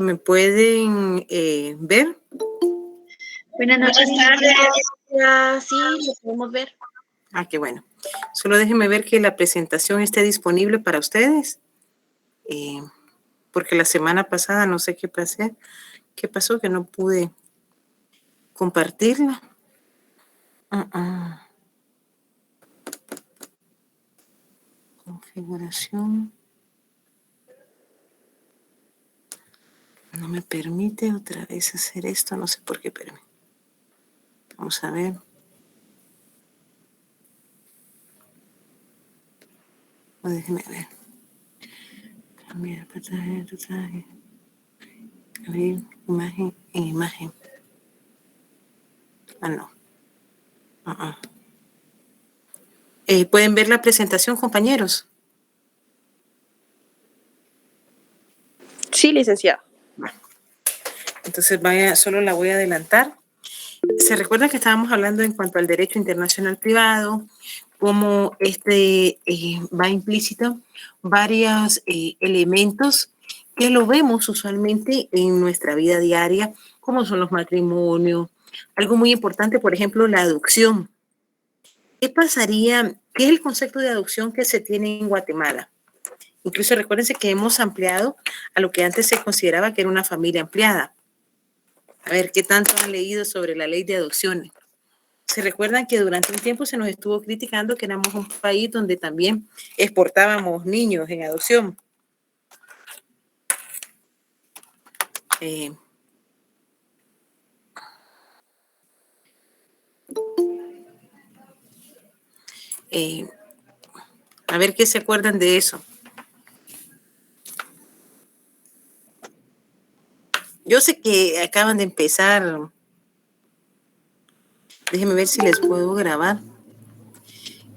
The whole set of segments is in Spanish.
¿Me pueden ver? Buenas noches. Sí, lo podemos ver. Ah, qué bueno. Solo déjenme ver que la presentación esté disponible para ustedes. Porque la semana pasada no sé qué pasó que no pude compartirla. Configuración. No me permite otra vez hacer esto, no sé por qué, pero vamos a ver. Déjenme ver. Cambiar pantalla. Abrir imagen en imagen. No. ¿Pueden ver la presentación, compañeros? Sí, licenciada. Bueno. Entonces solo la voy a adelantar. ¿Se recuerda que estábamos hablando en cuanto al derecho internacional privado? Cómo va implícito varios elementos que lo vemos usualmente en nuestra vida diaria, como son los matrimonios. Algo muy importante, por ejemplo, la adopción. ¿Qué pasaría? ¿Qué es el concepto de adopción que se tiene en Guatemala? Incluso recuérdense que hemos ampliado a lo que antes se consideraba que era una familia ampliada. A ver, ¿qué tanto han leído sobre la ley de adopciones? Se recuerdan que durante un tiempo se nos estuvo criticando que éramos un país donde también exportábamos niños en adopción. A ver qué se acuerdan de eso. Yo sé que acaban de empezar. Déjenme ver si les puedo grabar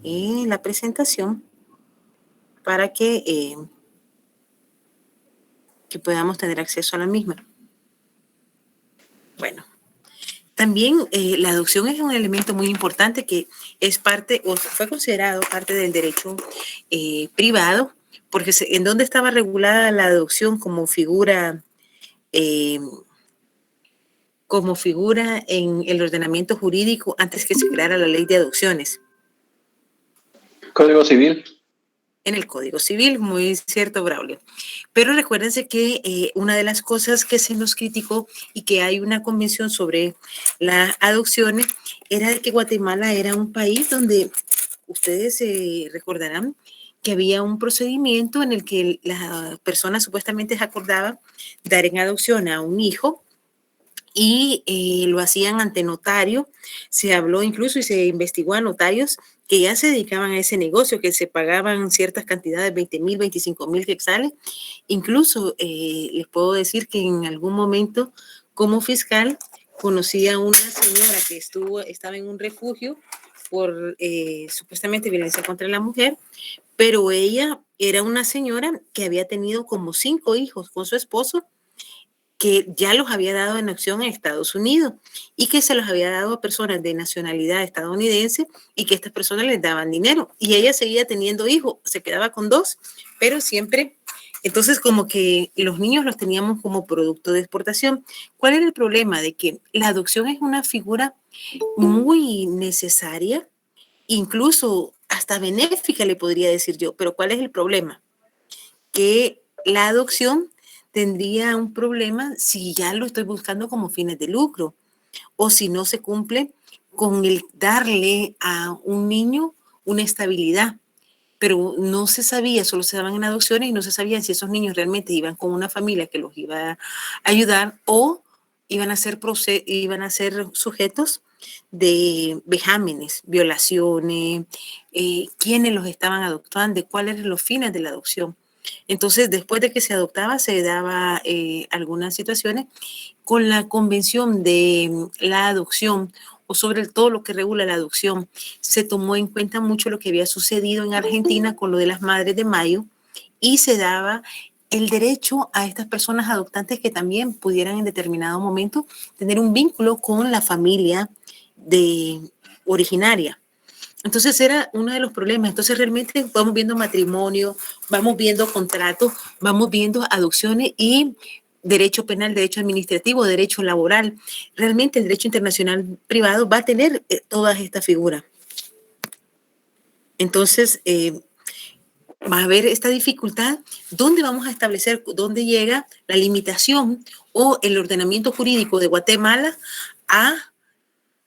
la presentación para que podamos tener acceso a la misma. Bueno, también la adopción es un elemento muy importante que es parte o fue considerado parte del derecho privado, porque ¿en dónde estaba regulada la adopción como figura en el ordenamiento jurídico antes que se creara la ley de adopciones? Código Civil. En el Código Civil, muy cierto, Braulio. Pero recuérdense que una de las cosas que se nos criticó y que hay una convención sobre las adopciones era de que Guatemala era un país donde ustedes recordarán que había un procedimiento en el que las personas supuestamente acordaban dar en adopción a un hijo y lo hacían ante notario. Se habló incluso y se investigó a notarios que ya se dedicaban a ese negocio, que se pagaban ciertas cantidades, 20,000, 25,000 quetzales. Incluso les puedo decir que en algún momento como fiscal conocí a una señora que estaba en un refugio por supuestamente violencia contra la mujer, pero ella era una señora que había tenido como 5 hijos con su esposo, que ya los había dado en adopción en Estados Unidos y que se los había dado a personas de nacionalidad estadounidense y que estas personas les daban dinero. Y ella seguía teniendo hijos, se quedaba con 2, pero siempre. Entonces, como que los niños los teníamos como producto de exportación. ¿Cuál era el problema? De que la adopción es una figura muy necesaria, incluso hasta benéfica, le podría decir yo. Pero ¿cuál es el problema? Que la adopción tendría un problema si ya lo estoy buscando como fines de lucro o si no se cumple con el darle a un niño una estabilidad. Pero no se sabía, solo se daban en adopciones y no se sabía si esos niños realmente iban con una familia que los iba a ayudar o iban a ser sujetos de vejámenes, violaciones, quiénes los estaban adoptando, cuáles eran los fines de la adopción. Entonces, después de que se adoptaba, se daba algunas situaciones con la convención de la adopción o sobre todo lo que regula la adopción. Se tomó en cuenta mucho lo que había sucedido en Argentina con lo de las Madres de Mayo y se daba el derecho a estas personas adoptantes que también pudieran en determinado momento tener un vínculo con la familia originaria. Entonces era uno de los problemas. Entonces realmente vamos viendo matrimonio, vamos viendo contratos, vamos viendo adopciones y derecho penal, derecho administrativo, derecho laboral. Realmente el derecho internacional privado va a tener todas estas figuras. Entonces, va a haber esta dificultad. ¿Dónde vamos a establecer, dónde llega la limitación o el ordenamiento jurídico de Guatemala a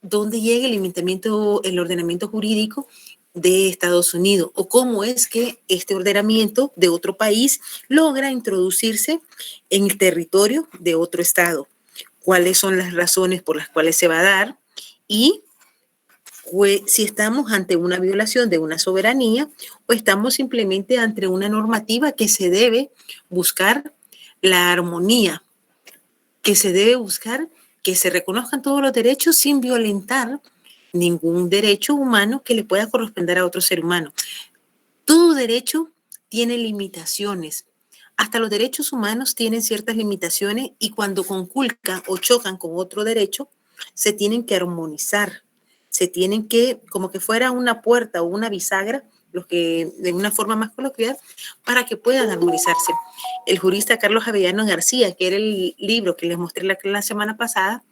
dónde llega el ordenamiento jurídico de Estados Unidos? ¿O cómo es que este ordenamiento de otro país logra introducirse en el territorio de otro estado? ¿Cuáles son las razones por las cuales se va a dar? Y si estamos ante una violación de una soberanía o estamos simplemente ante una normativa que se debe buscar la armonía, que se debe buscar que se reconozcan todos los derechos sin violentar ningún derecho humano que le pueda corresponder a otro ser humano. Todo derecho tiene limitaciones. Hasta los derechos humanos tienen ciertas limitaciones y cuando conculcan o chocan con otro derecho, se tienen que armonizar. Se tienen que, como que fuera una puerta o una bisagra, de una forma más coloquial, para que puedan armonizarse. El jurista Carlos Avellanos García, que era el libro que les mostré la semana pasada,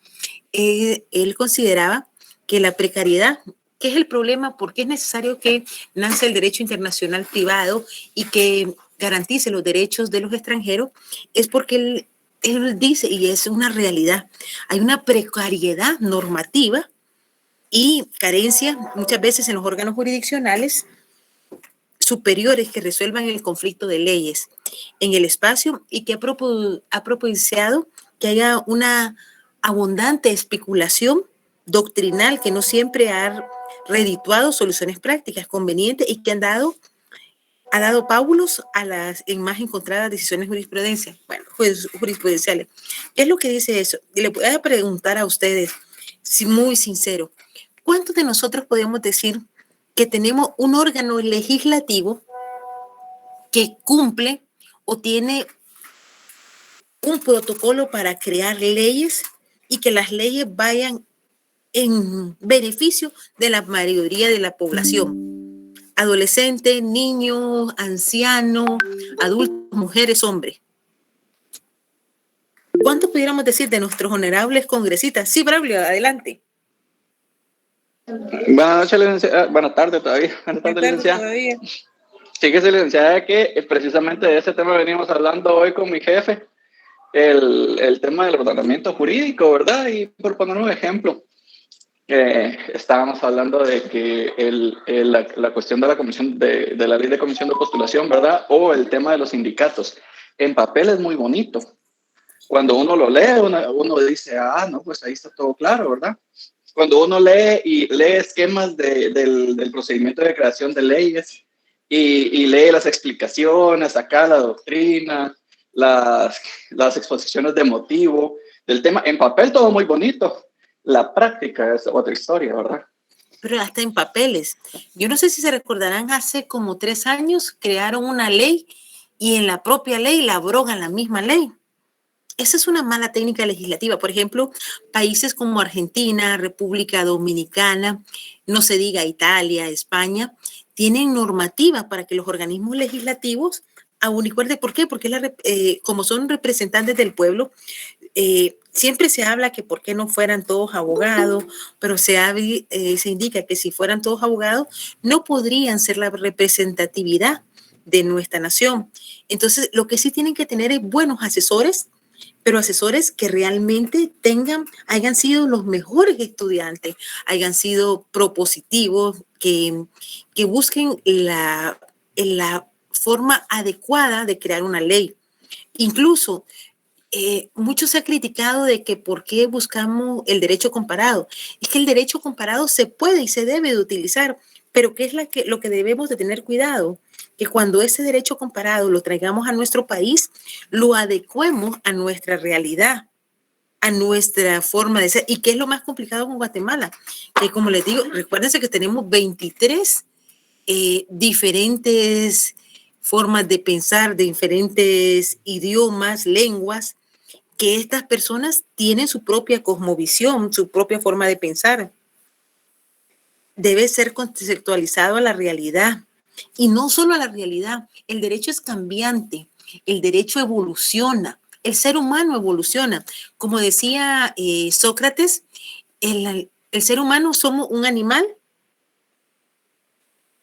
él consideraba que la precariedad, que es el problema, porque es necesario que nace el derecho internacional privado y que garantice los derechos de los extranjeros, es porque él dice, y es una realidad, hay una precariedad normativa y carencia muchas veces en los órganos jurisdiccionales superiores que resuelvan el conflicto de leyes en el espacio y que ha propiciado que haya una abundante especulación doctrinal que no siempre ha redituado soluciones prácticas convenientes y que ha dado pábulos a las más encontradas decisiones jurisprudenciales. ¿Qué es lo que dice eso? Y le voy a preguntar a ustedes, muy sincero, ¿cuántos de nosotros podemos decir que tenemos un órgano legislativo que cumple o tiene un protocolo para crear leyes y que las leyes vayan en beneficio de la mayoría de la población? Adolescentes, niños, ancianos, adultos, mujeres, hombres. ¿Cuánto pudiéramos decir de nuestros honorables congresistas? Sí, Braulio, adelante. Buenas noches, licenciada. Buenas tardes todavía. Buenas tardes, licenciada. Fíjese, licenciada, que precisamente de ese tema venimos hablando hoy con mi jefe, el tema del ordenamiento jurídico, ¿verdad? Y por poner un ejemplo, estábamos hablando de que la cuestión de la comisión de la ley de comisión de postulación, ¿verdad? O el tema de los sindicatos. En papel es muy bonito. Cuando uno lo lee, uno dice, no, pues ahí está todo claro, ¿verdad? Cuando uno lee esquemas del procedimiento de creación de leyes y lee las explicaciones, acá la doctrina, las exposiciones de motivo del tema, en papel todo muy bonito. La práctica es otra historia, ¿verdad? Pero hasta en papeles. Yo no sé si se recordarán, hace como 3 años crearon una ley y en la propia ley la abrogan la misma ley. Esa es una mala técnica legislativa. Por ejemplo, países como Argentina, República Dominicana, no se diga Italia, España, tienen normativa para que los organismos legislativos aunicuerden. ¿Por qué? Porque como son representantes del pueblo, siempre se habla que por qué no fueran todos abogados, pero se indica que si fueran todos abogados, no podrían ser la representatividad de nuestra nación. Entonces, lo que sí tienen que tener es buenos asesores, pero asesores que realmente hayan sido los mejores estudiantes, hayan sido propositivos, que busquen la forma adecuada de crear una ley. Incluso, mucho se ha criticado de que por qué buscamos el derecho comparado. Es que el derecho comparado se puede y se debe de utilizar, pero ¿qué es lo que debemos de tener cuidado? Que cuando ese derecho comparado lo traigamos a nuestro país, lo adecuemos a nuestra realidad, a nuestra forma de ser. ¿Y qué es lo más complicado con Guatemala? Que como les digo, recuérdense que tenemos 23 diferentes formas de pensar, de diferentes idiomas, lenguas, que estas personas tienen su propia cosmovisión, su propia forma de pensar. Debe ser conceptualizado a la realidad. Y no solo a la realidad, el derecho es cambiante, el derecho evoluciona, el ser humano evoluciona. Como decía Sócrates, el ser humano somos un animal.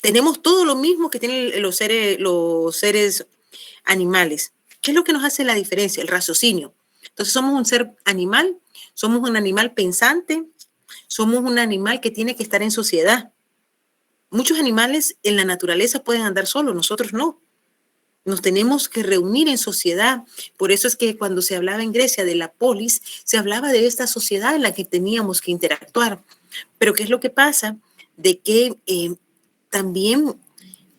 Tenemos todo lo mismo que tienen los seres animales. ¿Qué es lo que nos hace la diferencia? El raciocinio. Entonces somos un ser animal, somos un animal pensante, somos un animal que tiene que estar en sociedad. Muchos animales en la naturaleza pueden andar solos, nosotros no. Nos tenemos que reunir en sociedad. Por eso es que cuando se hablaba en Grecia de la polis, se hablaba de esta sociedad en la que teníamos que interactuar. Pero ¿qué es lo que pasa? De que también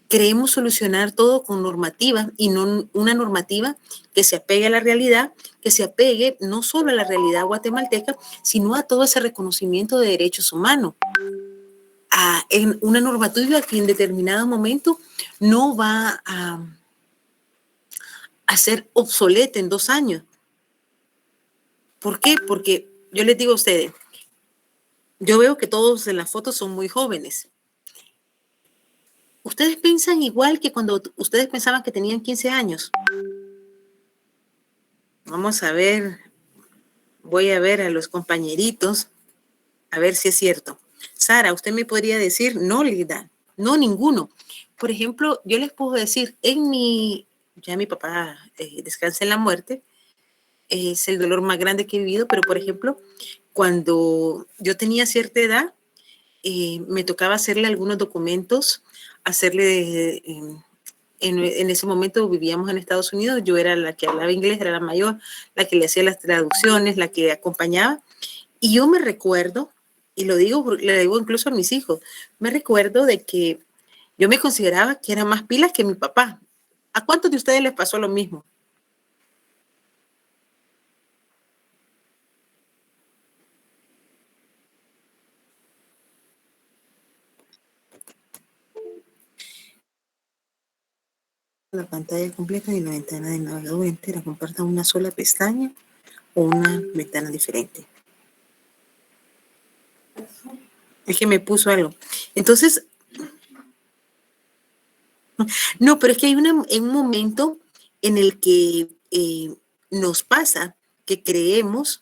queremos solucionar todo con normativa y no una normativa que se apegue a la realidad, que se apegue no solo a la realidad guatemalteca, sino a todo ese reconocimiento de derechos humanos. En una normativa que en determinado momento no va a ser obsoleta en 2 años. ¿Por qué? Porque yo les digo a ustedes, yo veo que todos en las fotos son muy jóvenes. ¿Ustedes piensan igual que cuando ustedes pensaban que tenían 15 años? Vamos a ver, voy a ver a los compañeritos, a ver si es cierto. Sara, ¿usted me podría decir? No, Lida, no, ninguno. Por ejemplo, yo les puedo decir, ya mi papá descansa en la muerte, es el dolor más grande que he vivido, pero por ejemplo, cuando yo tenía cierta edad, me tocaba hacerle algunos documentos, hacerle, en ese momento vivíamos en Estados Unidos, yo era la que hablaba inglés, era la mayor, la que le hacía las traducciones, la que acompañaba, y yo me recuerdo, y le digo incluso a mis hijos, me recuerdo de que yo me consideraba que era más pilas que mi papá. ¿A cuántos de ustedes les pasó lo mismo? La pantalla completa y la ventana de navegador entera compartan una sola pestaña o una ventana diferente. Es que me puso algo. Entonces, no, pero es que hay un momento en el que nos pasa que creemos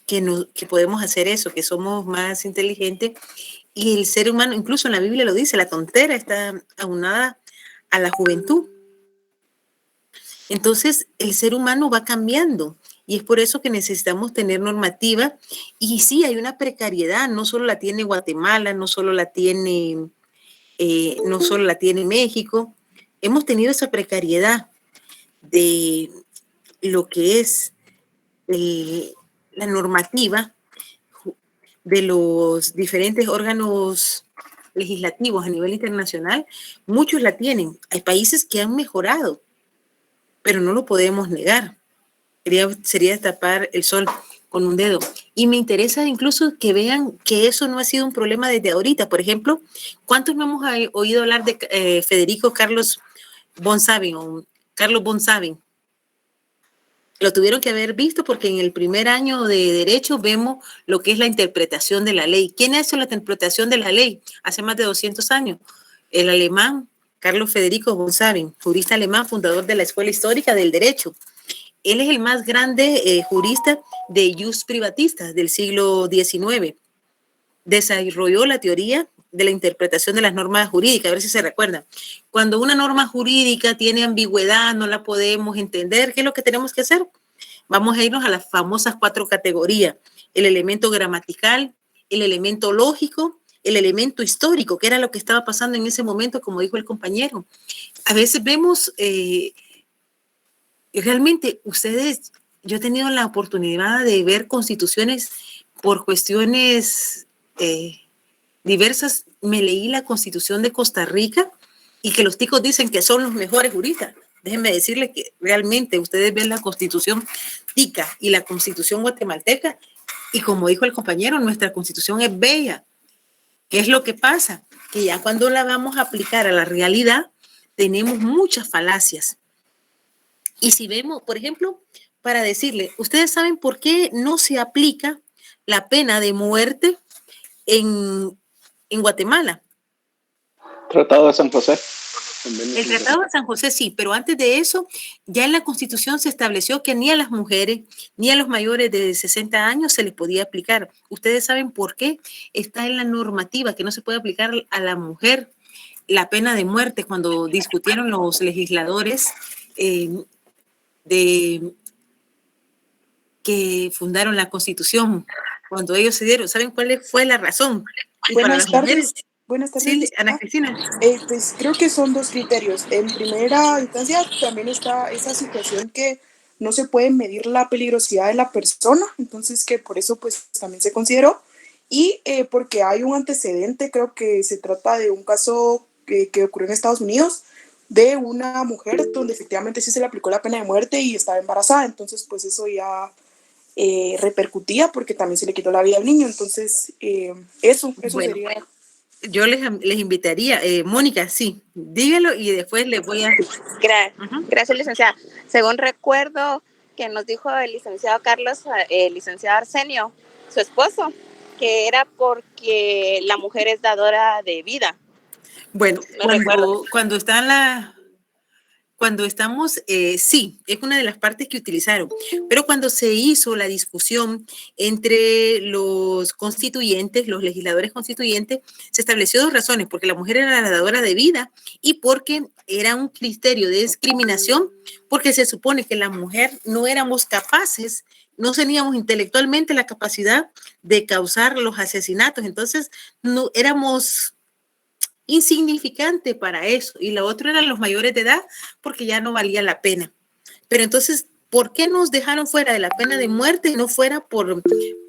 que podemos hacer eso, que somos más inteligentes, y el ser humano, incluso en la Biblia lo dice, la tontera está aunada a la juventud. Entonces, el ser humano va cambiando y es por eso que necesitamos tener normativa. Y sí, hay una precariedad, no solo la tiene Guatemala, no solo la tiene México. Hemos tenido esa precariedad de lo que es la normativa de los diferentes órganos legislativos a nivel internacional. Muchos la tienen. Hay países que han mejorado, pero no lo podemos negar. Sería tapar el sol con un dedo. Y me interesa incluso que vean que eso no ha sido un problema desde ahorita. Por ejemplo, ¿cuántos no hemos oído hablar de Federico Carlos von Sabin o Carlos von Sabin? Lo tuvieron que haber visto porque en el primer año de Derecho vemos lo que es la interpretación de la ley. ¿Quién hizo la interpretación de la ley hace más de 200 años? El alemán Carlos Federico von Sabin, jurista alemán, fundador de la Escuela Histórica del Derecho. Él es el más grande jurista de jus privatistas del siglo XIX. Desarrolló la teoría de la interpretación de las normas jurídicas, a ver si se recuerdan. Cuando una norma jurídica tiene ambigüedad, no la podemos entender, ¿qué es lo que tenemos que hacer? Vamos a irnos a las famosas 4 categorías: el elemento gramatical, el elemento lógico, el elemento histórico, que era lo que estaba pasando en ese momento, como dijo el compañero. A veces vemos, realmente yo he tenido la oportunidad de ver constituciones por cuestiones diversas. Me leí la Constitución de Costa Rica y que los ticos dicen que son los mejores juristas. Déjenme decirles que realmente ustedes ven la Constitución tica y la Constitución guatemalteca y como dijo el compañero, nuestra Constitución es bella. ¿Qué es lo que pasa? Que ya cuando la vamos a aplicar a la realidad tenemos muchas falacias. Y si vemos, por ejemplo, para decirle, ¿ustedes saben por qué no se aplica la pena de muerte en Guatemala? Tratado de San José. El Tratado de San José sí, pero antes de eso, ya en la Constitución se estableció que ni a las mujeres ni a los mayores de 60 años se les podía aplicar. Ustedes saben por qué está en la normativa que no se puede aplicar a la mujer la pena de muerte cuando discutieron los legisladores que fundaron la Constitución. Cuando ellos se dieron, ¿saben cuál fue la razón? Buenas tardes. Buenas tardes. Sí, Ana Cristina. Pues creo que son dos criterios. En primera instancia también está esa situación que no se puede medir la peligrosidad de la persona, entonces que por eso pues también se consideró. Y porque hay un antecedente, creo que se trata de un caso que ocurrió en Estados Unidos, de una mujer donde efectivamente sí se le aplicó la pena de muerte y estaba embarazada, entonces pues eso ya repercutía porque también se le quitó la vida al niño, entonces eso bueno, sería... Yo les invitaría, Mónica, sí, dígalo y después les voy a... Gracias, licenciada. Según recuerdo que nos dijo el licenciado Carlos, el licenciado Arsenio, su esposo, que era porque la mujer es dadora de vida. Bueno, cuando estamos, sí, es una de las partes que utilizaron, pero cuando se hizo la discusión entre los constituyentes, los legisladores constituyentes, se estableció dos razones, porque la mujer era la dadora de vida y porque era un criterio de discriminación, porque se supone que la mujer no éramos capaces, no teníamos intelectualmente la capacidad de causar los asesinatos, entonces no éramos insignificante para eso, y la otra eran los mayores de edad porque ya no valía la pena. Pero entonces, ¿por qué nos dejaron fuera de la pena de muerte y no fuera por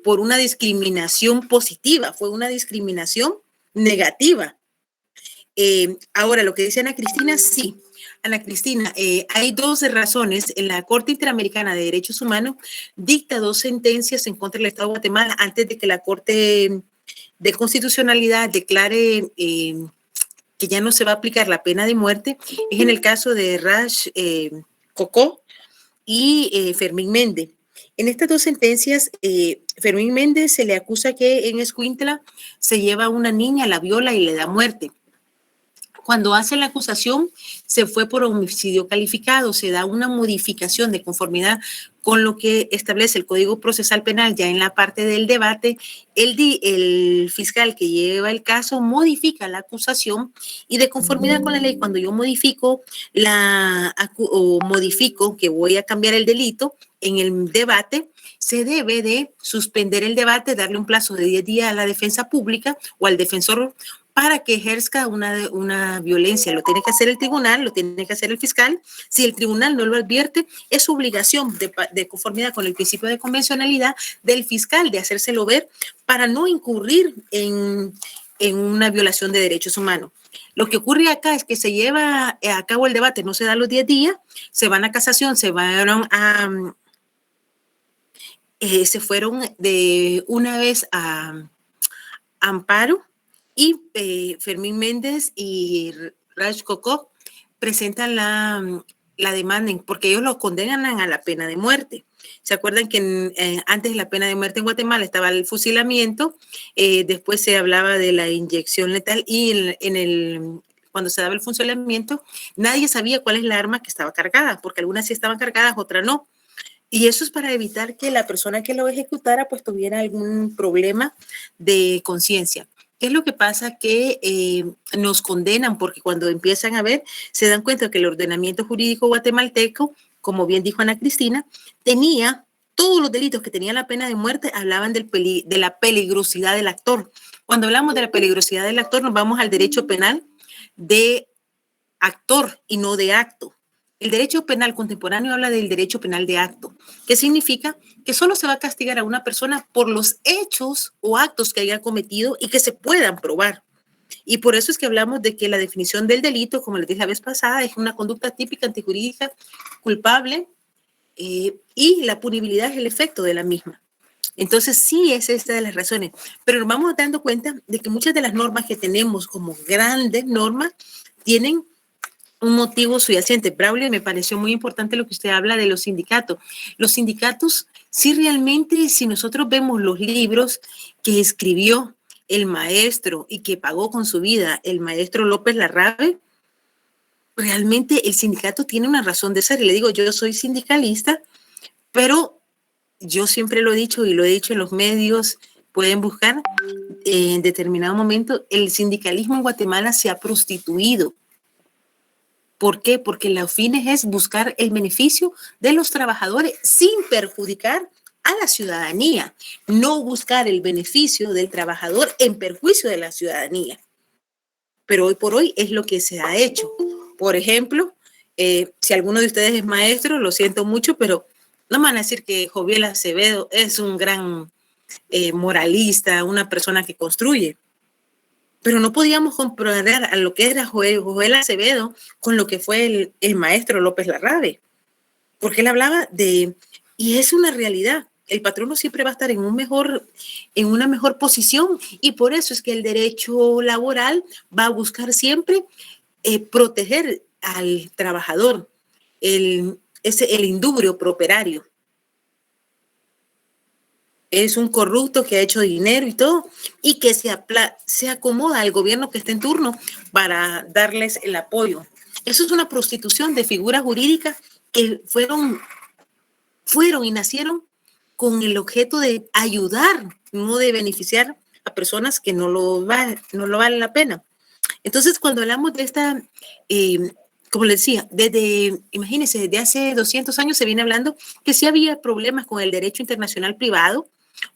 una discriminación positiva? Fue una discriminación negativa. Ahora, lo que dice Ana Cristina, sí. Ana Cristina, hay dos razones. En la Corte Interamericana de Derechos Humanos dicta dos sentencias en contra del Estado de Guatemala antes de que la Corte de Constitucionalidad declare que ya no se va a aplicar la pena de muerte. Es en el caso de Rash Cocó y Fermín Méndez. En estas dos sentencias, Fermín Méndez se le acusa que en Escuintla se lleva a una niña, la viola y le da muerte. Cuando hace la acusación, se fue por homicidio calificado, se da una modificación de conformidad con lo que establece el Código Procesal Penal. Ya en la parte del debate, el fiscal que lleva el caso modifica la acusación y de conformidad con la ley, cuando yo modifico que voy a cambiar el delito en el debate, se debe de suspender el debate, darle un plazo de 10 días a la defensa pública o al defensor para que ejerza una violencia. Lo tiene que hacer el tribunal, lo tiene que hacer el fiscal. Si el tribunal no lo advierte, es su obligación de conformidad con el principio de convencionalidad del fiscal de hacérselo ver para no incurrir en una violación de derechos humanos. Lo que ocurre acá es que se lleva a cabo el debate, no se da los 10 días, se van a casación, se fueron de una vez a amparo, y Fermín Méndez y Raj Cocó presentan la demanda porque ellos lo condenan a la pena de muerte. ¿Se acuerdan que antes de la pena de muerte en Guatemala estaba el fusilamiento? Después se hablaba de la inyección letal y cuando se daba el fusilamiento, nadie sabía cuál es la arma que estaba cargada, porque algunas sí estaban cargadas, otras no. Y eso es para evitar que la persona que lo ejecutara pues tuviera algún problema de conciencia. ¿Qué es lo que pasa? Que nos condenan porque cuando empiezan a ver, se dan cuenta que el ordenamiento jurídico guatemalteco, como bien dijo Ana Cristina, tenía todos los delitos que tenía la pena de muerte, hablaban de la peligrosidad del actor. Cuando hablamos de la peligrosidad del actor, nos vamos al derecho penal de actor y no de acto. El derecho penal contemporáneo habla del derecho penal de acto, que significa que solo se va a castigar a una persona por los hechos o actos que haya cometido y que se puedan probar. Y por eso es que hablamos de que la definición del delito, como les dije la vez pasada, es una conducta típica antijurídica culpable y la punibilidad es el efecto de la misma. Entonces, sí es esta de las razones, pero nos vamos dando cuenta de que muchas de las normas que tenemos como grandes normas tienen un motivo subyacente. Braulio, me pareció muy importante lo que usted habla de los sindicatos. Los sindicatos, sí realmente, si nosotros vemos los libros que escribió el maestro y que pagó con su vida el maestro López Larrabe, realmente el sindicato tiene una razón de ser. Y le digo, yo soy sindicalista, pero yo siempre lo he dicho y lo he dicho en los medios, pueden buscar, en determinado momento, el sindicalismo en Guatemala se ha prostituido. ¿Por qué? Porque la fines es buscar el beneficio de los trabajadores sin perjudicar a la ciudadanía, no buscar el beneficio del trabajador en perjuicio de la ciudadanía. Pero hoy por hoy es lo que se ha hecho. Por ejemplo, si alguno de ustedes es maestro, lo siento mucho, pero no me van a decir que Joviel Acevedo es un gran moralista, una persona que construye. Pero no podíamos comparar a lo que era Joviel Acevedo con lo que fue el maestro López Larrabe, porque él hablaba de, y es una realidad, el patrono siempre va a estar en una mejor posición, y por eso es que el derecho laboral va a buscar siempre proteger al trabajador, el indubio properario. Es un corrupto que ha hecho dinero y todo, y que se acomoda al gobierno que esté en turno para darles el apoyo. Eso es una prostitución de figuras jurídicas que fueron y nacieron con el objeto de ayudar, no de beneficiar a personas que no lo valen la pena. Entonces, cuando hablamos de esta, como les decía, imagínense, desde hace 200 años se viene hablando que sí había problemas con el derecho internacional privado.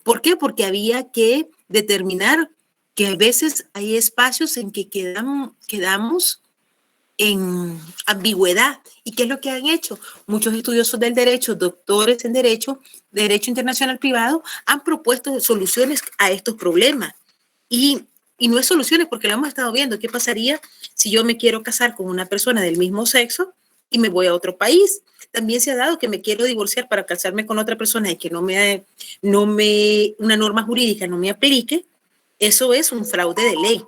¿Por qué? Porque había que determinar que a veces hay espacios en que quedamos en ambigüedad. ¿Y qué es lo que han hecho? Muchos estudiosos del derecho, doctores en derecho internacional privado, han propuesto soluciones a estos problemas. Y no es soluciones porque lo hemos estado viendo. ¿Qué pasaría si yo me quiero casar con una persona del mismo sexo y me voy a otro país? También se ha dado que me quiero divorciar para casarme con otra persona y que una norma jurídica no me aplique. Eso es un fraude de ley.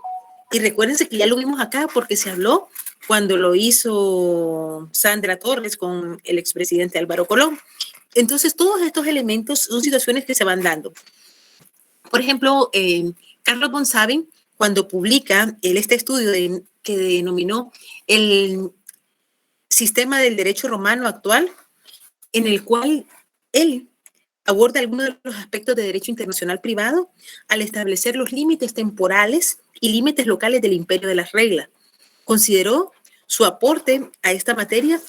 Y recuérdense que ya lo vimos acá porque se habló cuando lo hizo Sandra Torres con el expresidente Álvaro Colón. Entonces, todos estos elementos son situaciones que se van dando. Por ejemplo, Carlos Bonsaben, cuando publica este estudio que denominó el sistema del derecho romano actual, en el cual él aborda algunos de los aspectos de derecho internacional privado al establecer los límites temporales y límites locales del imperio de las reglas. Consideró su aporte a esta materia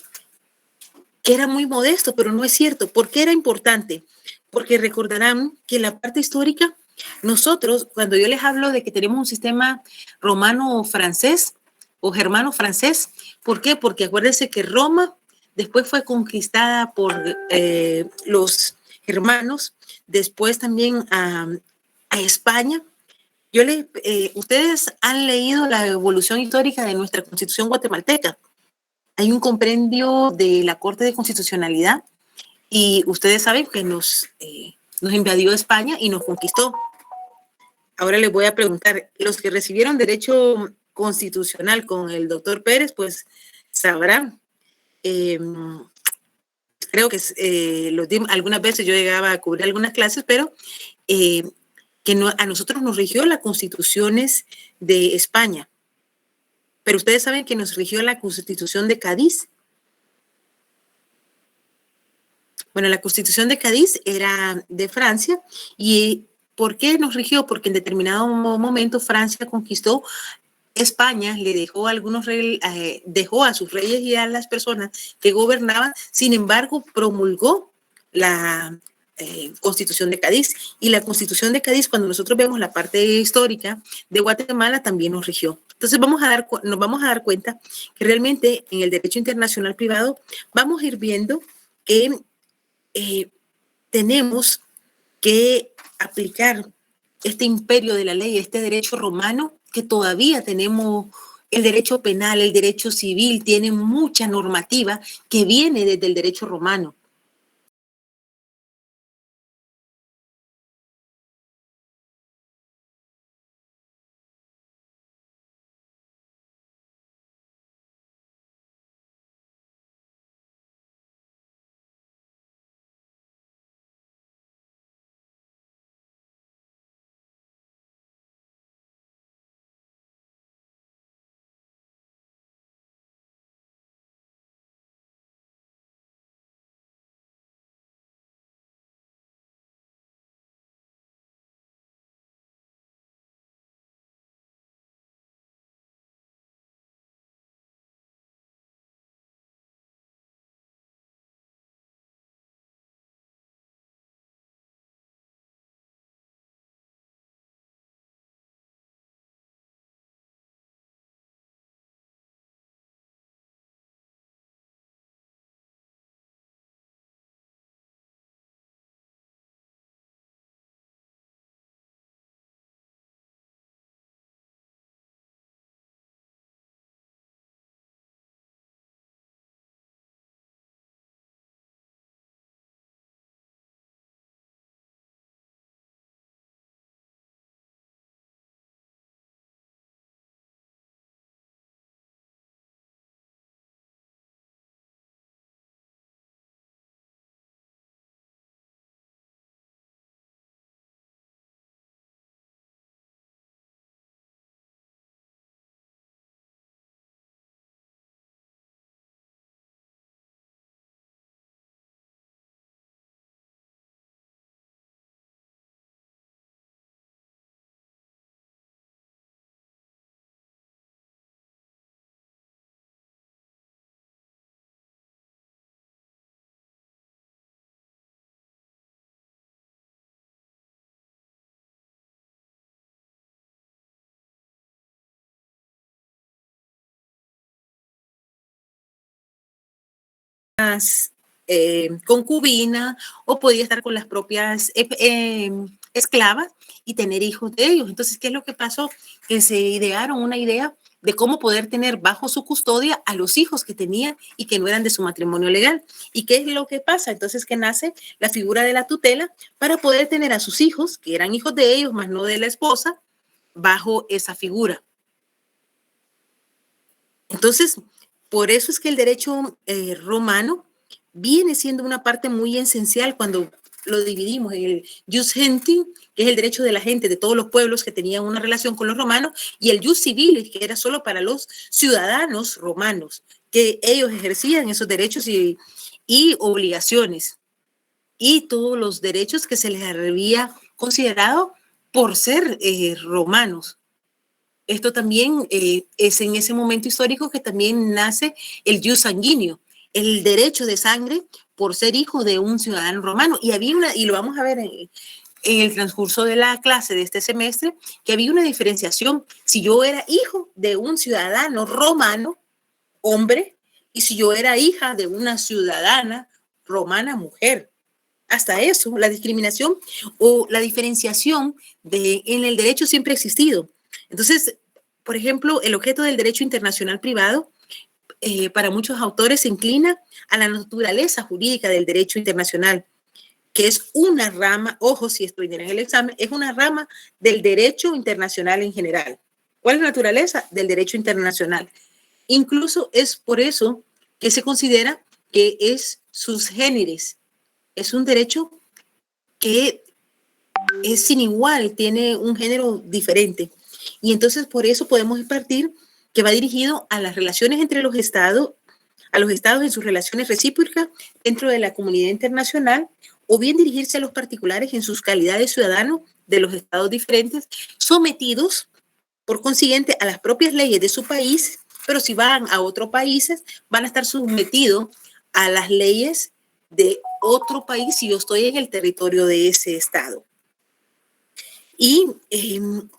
que era muy modesto, pero no es cierto. ¿Por qué era importante? Porque recordarán que en la parte histórica, nosotros, cuando yo les hablo de que tenemos un sistema romano-francés o germano-francés, ¿por qué? Porque acuérdense que Roma después fue conquistada por los germanos, después también a España. Ustedes han leído la evolución histórica de nuestra Constitución guatemalteca. Hay un compendio de la Corte de Constitucionalidad y ustedes saben que nos invadió España y nos conquistó. Ahora les voy a preguntar, los que recibieron derecho constitucional con el doctor Pérez, pues sabrán. Creo que algunas veces yo llegaba a cubrir algunas clases, pero que a nosotros nos rigió las constituciones de España. Pero ustedes saben que nos rigió la Constitución de Cádiz. Bueno, la Constitución de Cádiz era de Francia. ¿Y por qué nos rigió? Porque en determinado momento Francia conquistó España, le dejó dejó a sus reyes y a las personas que gobernaban. Sin embargo, promulgó la Constitución de Cádiz, y la Constitución de Cádiz, cuando nosotros vemos la parte histórica de Guatemala, también nos rigió. Entonces nos vamos a dar cuenta que realmente en el derecho internacional privado vamos a ir viendo que tenemos que aplicar este imperio de la ley, este derecho romano, que todavía tenemos el derecho penal, el derecho civil, tiene mucha normativa que viene desde el derecho romano. propias concubinas o podía estar con las propias esclavas y tener hijos de ellos. Entonces, ¿qué es lo que pasó? Que se idearon una idea de cómo poder tener bajo su custodia a los hijos que tenía y que no eran de su matrimonio legal. ¿Y qué es lo que pasa? Entonces, que nace la figura de la tutela para poder tener a sus hijos, que eran hijos de ellos, más no de la esposa, bajo esa figura. Entonces, por eso es que el derecho romano viene siendo una parte muy esencial cuando lo dividimos en el jus genti, que es el derecho de la gente, de todos los pueblos que tenían una relación con los romanos, y el jus civilis, que era solo para los ciudadanos romanos, que ellos ejercían esos derechos y obligaciones, y todos los derechos que se les había considerado por ser romanos. Esto también es en ese momento histórico que también nace el jus sanguíneo, el derecho de sangre por ser hijo de un ciudadano romano. Y había y lo vamos a ver en el transcurso de la clase de este semestre, que había una diferenciación si yo era hijo de un ciudadano romano, hombre, y si yo era hija de una ciudadana romana, mujer. Hasta eso, la discriminación o la diferenciación en el derecho siempre ha existido. Entonces, por ejemplo, el objeto del derecho internacional privado para muchos autores se inclina a la naturaleza jurídica del derecho internacional, que es una rama, ojo si estoy en el examen, es una rama del derecho internacional en general. ¿Cuál es la naturaleza del derecho internacional? Incluso es por eso que se considera que es sus géneros. Es un derecho que es sin igual, tiene un género diferente. Y entonces por eso podemos partir que va dirigido a las relaciones entre los estados, a los estados en sus relaciones recíprocas dentro de la comunidad internacional, o bien dirigirse a los particulares en sus calidades de ciudadanos de los estados diferentes, sometidos por consiguiente a las propias leyes de su país, pero si van a otros países, van a estar sometidos a las leyes de otro país si yo estoy en el territorio de ese estado. Y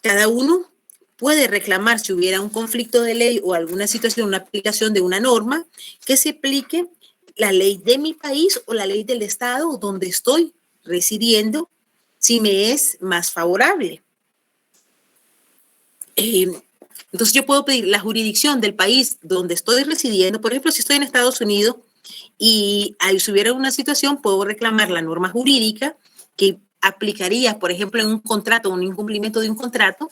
cada uno puede reclamar si hubiera un conflicto de ley o alguna situación, una aplicación de una norma, que se aplique la ley de mi país o la ley del estado donde estoy residiendo, si me es más favorable. Entonces yo puedo pedir la jurisdicción del país donde estoy residiendo. Por ejemplo, si estoy en Estados Unidos y si hubiera una situación, puedo reclamar la norma jurídica que aplicaría, por ejemplo, en un contrato, un incumplimiento de un contrato,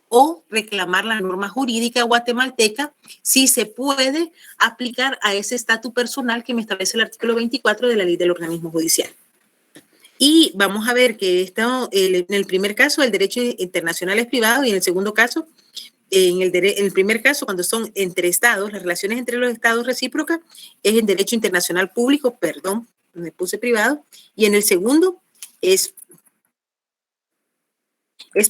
o reclamar la norma jurídica guatemalteca si se puede aplicar a ese estatus personal que me establece el artículo 24 de la ley del organismo judicial. Y vamos a ver que en el primer caso el derecho internacional es privado y en el segundo caso, en el primer caso cuando son entre estados, las relaciones entre los estados recíprocas es en derecho internacional público, perdón, me puse privado, y en el segundo es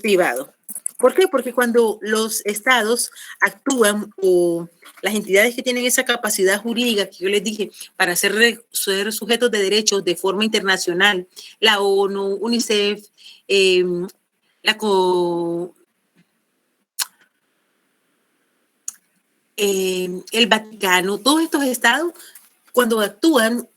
privado. ¿Por qué? Porque cuando los estados actúan o las entidades que tienen esa capacidad jurídica que yo les dije para ser sujetos de derechos de forma internacional, la ONU, UNICEF, el Vaticano, todos estos estados, cuando actúan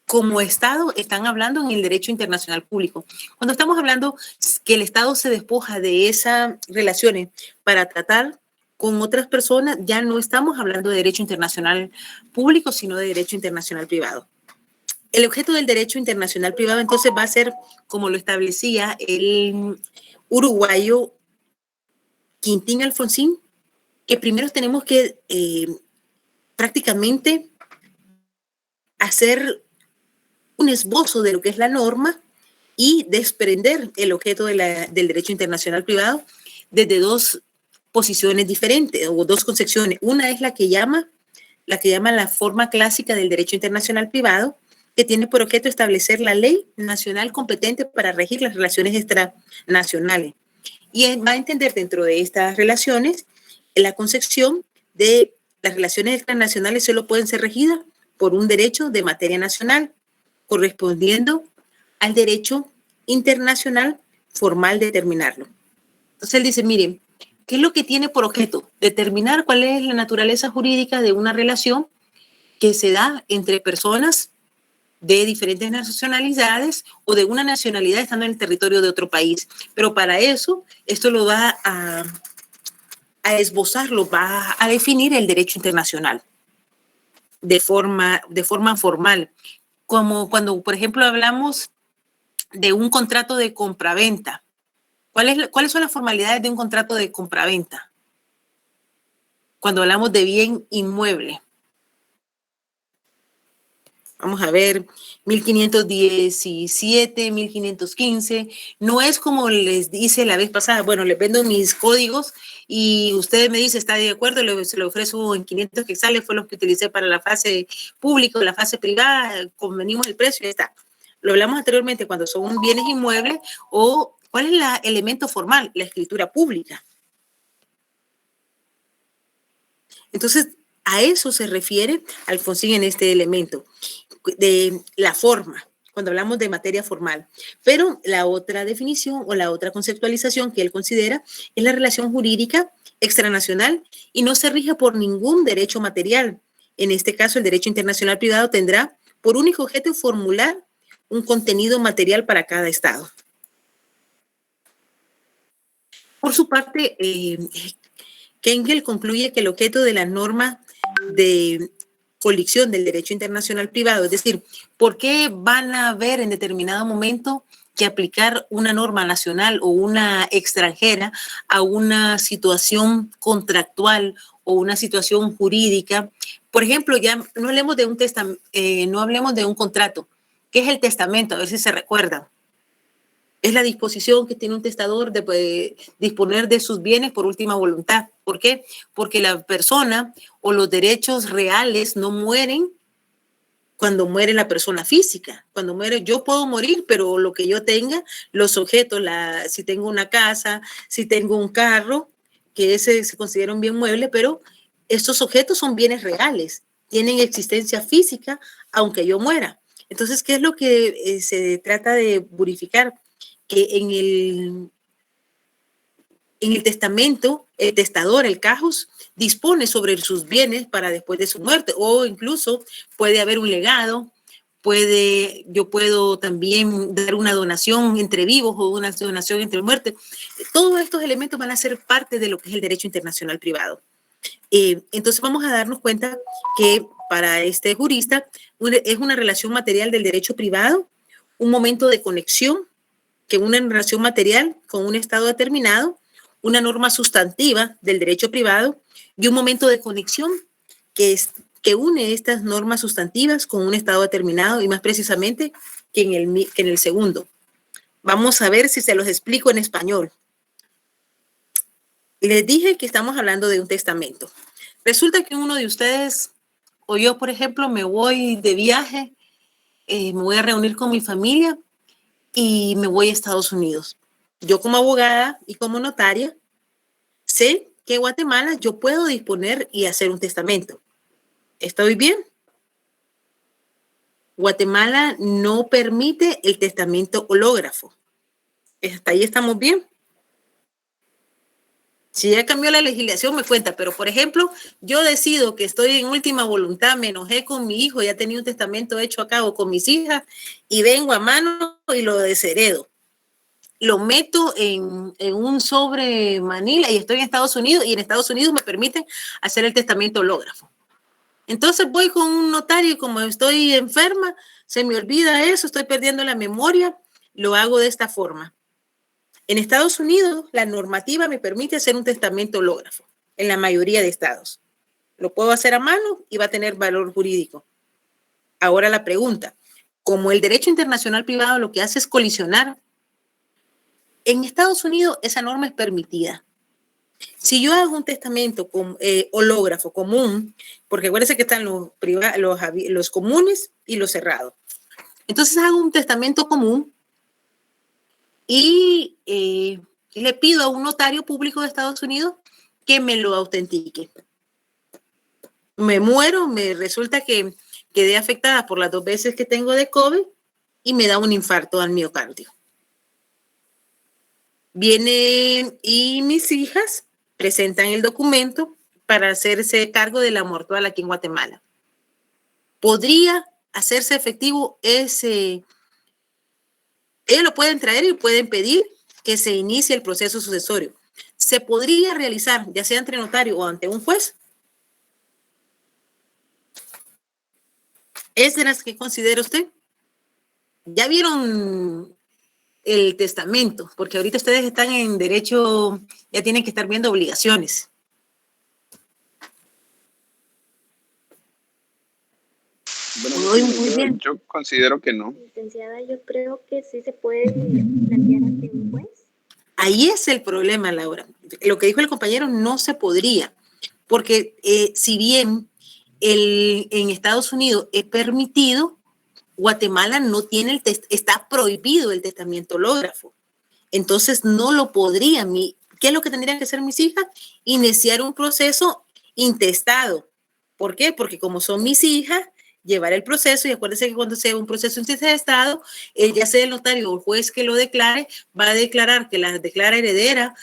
como Estado, están hablando en el derecho internacional público. Cuando estamos hablando que el Estado se despoja de esas relaciones para tratar con otras personas, ya no estamos hablando de derecho internacional público, sino de derecho internacional privado. El objeto del derecho internacional privado, entonces, va a ser, como lo establecía el uruguayo Quintín Alfonsín, que primero tenemos que prácticamente hacer un esbozo de lo que es la norma y desprender el objeto del derecho internacional privado desde dos posiciones diferentes o dos concepciones. Una es la que llama la forma clásica del derecho internacional privado, que tiene por objeto establecer la ley nacional competente para regir las relaciones extranacionales. Y va a entender dentro de estas relaciones la concepción de las relaciones extranacionales solo pueden ser regidas por un derecho de materia nacional, correspondiendo al derecho internacional formal determinarlo. Entonces él dice, miren, ¿qué es lo que tiene por objeto? Determinar cuál es la naturaleza jurídica de una relación que se da entre personas de diferentes nacionalidades o de una nacionalidad estando en el territorio de otro país. Pero para eso, esto lo va a esbozar, lo va a definir el derecho internacional de forma formal. Como cuando, por ejemplo, hablamos de un contrato de compraventa. ¿Cuáles son las formalidades de un contrato de compraventa? Cuando hablamos de bien inmueble. Vamos a ver, 1517, 1515. No es como les dice la vez pasada, bueno, les vendo mis códigos y usted me dice, está de acuerdo, se lo ofrezco en 500 quetzales, fue lo que utilicé para la fase pública o la fase privada, convenimos el precio y ya está. Lo hablamos anteriormente cuando son bienes inmuebles o ¿cuál es el elemento formal? La escritura pública. Entonces, a eso se refiere Alfonsín en este elemento de la forma, cuando hablamos de materia formal. Pero la otra definición o la otra conceptualización que él considera es la relación jurídica extranacional y no se rige por ningún derecho material. En este caso, el derecho internacional privado tendrá por único objeto formular un contenido material para cada Estado. Por su parte, Kengel concluye que el objeto de la norma de colección del derecho internacional privado, es decir, ¿por qué van a haber en determinado momento que aplicar una norma nacional o una extranjera a una situación contractual o una situación jurídica? Por ejemplo, ya no hablemos de no hablemos de un contrato. ¿Qué es el testamento? A ver si se recuerdan. Es la disposición que tiene un testador de disponer de sus bienes por última voluntad. ¿Por qué? Porque la persona o los derechos reales no mueren cuando muere la persona física. Cuando muere, yo puedo morir, pero lo que yo tenga, los objetos, si tengo una casa, si tengo un carro, que ese se considera un bien mueble, pero estos objetos son bienes reales, tienen existencia física, aunque yo muera. Entonces, ¿qué es lo que se trata de purificar? Que en el testamento, el testador, el cajus, dispone sobre sus bienes para después de su muerte, o incluso puede haber un legado, yo puedo también dar una donación entre vivos o una donación entre muertes. Todos estos elementos van a ser parte de lo que es el derecho internacional privado. Entonces vamos a darnos cuenta que para este jurista es una relación material del derecho privado, un momento de conexión que une en relación material con un estado determinado, una norma sustantiva del derecho privado y un momento de conexión que une estas normas sustantivas con un estado determinado y más precisamente que en el segundo. Vamos a ver si se los explico en español. Les dije que estamos hablando de un testamento. Resulta que uno de ustedes o yo, por ejemplo, me voy de viaje, me voy a reunir con mi familia y me voy a Estados Unidos. Yo como abogada y como notaria sé que en Guatemala yo puedo disponer y hacer un testamento. ¿Estoy bien? Guatemala no permite el testamento hológrafo. ¿Hasta ahí estamos bien? Si ya cambió la legislación, me cuenta, pero por ejemplo, yo decido que estoy en última voluntad, me enojé con mi hijo, ya tenía un testamento hecho acá o con mis hijas y vengo a mano y lo desheredo. Lo meto en un sobre Manila y estoy en Estados Unidos y en Estados Unidos me permiten hacer el testamento hológrafo. Entonces voy con un notario y como estoy enferma, se me olvida eso, estoy perdiendo la memoria, lo hago de esta forma. En Estados Unidos, la normativa me permite hacer un testamento hológrafo, en la mayoría de estados. Lo puedo hacer a mano y va a tener valor jurídico. Ahora la pregunta, como el derecho internacional privado lo que hace es colisionar, en Estados Unidos esa norma es permitida. Si yo hago un testamento hológrafo común, porque acuérdense que están los comunes y los cerrados. Entonces hago un testamento común y le pido a un notario público de Estados Unidos que me lo autentique. Me muero, me resulta que quedé afectada por las 2 veces que tengo de COVID y me da un infarto al miocardio. Vienen y mis hijas presentan el documento para hacerse cargo de la mortuaria aquí en Guatemala. podría hacerse efectivo ese. Ellos lo pueden traer y pueden pedir que se inicie el proceso sucesorio. ¿Se podría realizar, ya sea ante notario o ante un juez? ¿Es de las que considera usted? ¿Ya vieron el testamento? Porque ahorita ustedes están en derecho, ya tienen que estar viendo obligaciones. Bueno, yo considero que no. Licenciada, yo creo que sí se puede plantear ante un juez. Ahí es el problema, Laura. Lo que dijo el compañero, no se podría, porque si bien en Estados Unidos es permitido, Guatemala no tiene está prohibido el testamento hológrafo. Entonces no lo podría. ¿Qué es lo que tendrían que hacer mis hijas? Iniciar un proceso intestado. ¿Por qué? Porque como son mis hijas, llevar el proceso, y acuérdense que cuando sea un proceso intestado, ya sea el notario o el juez que lo declare, va a declarar que la declara heredera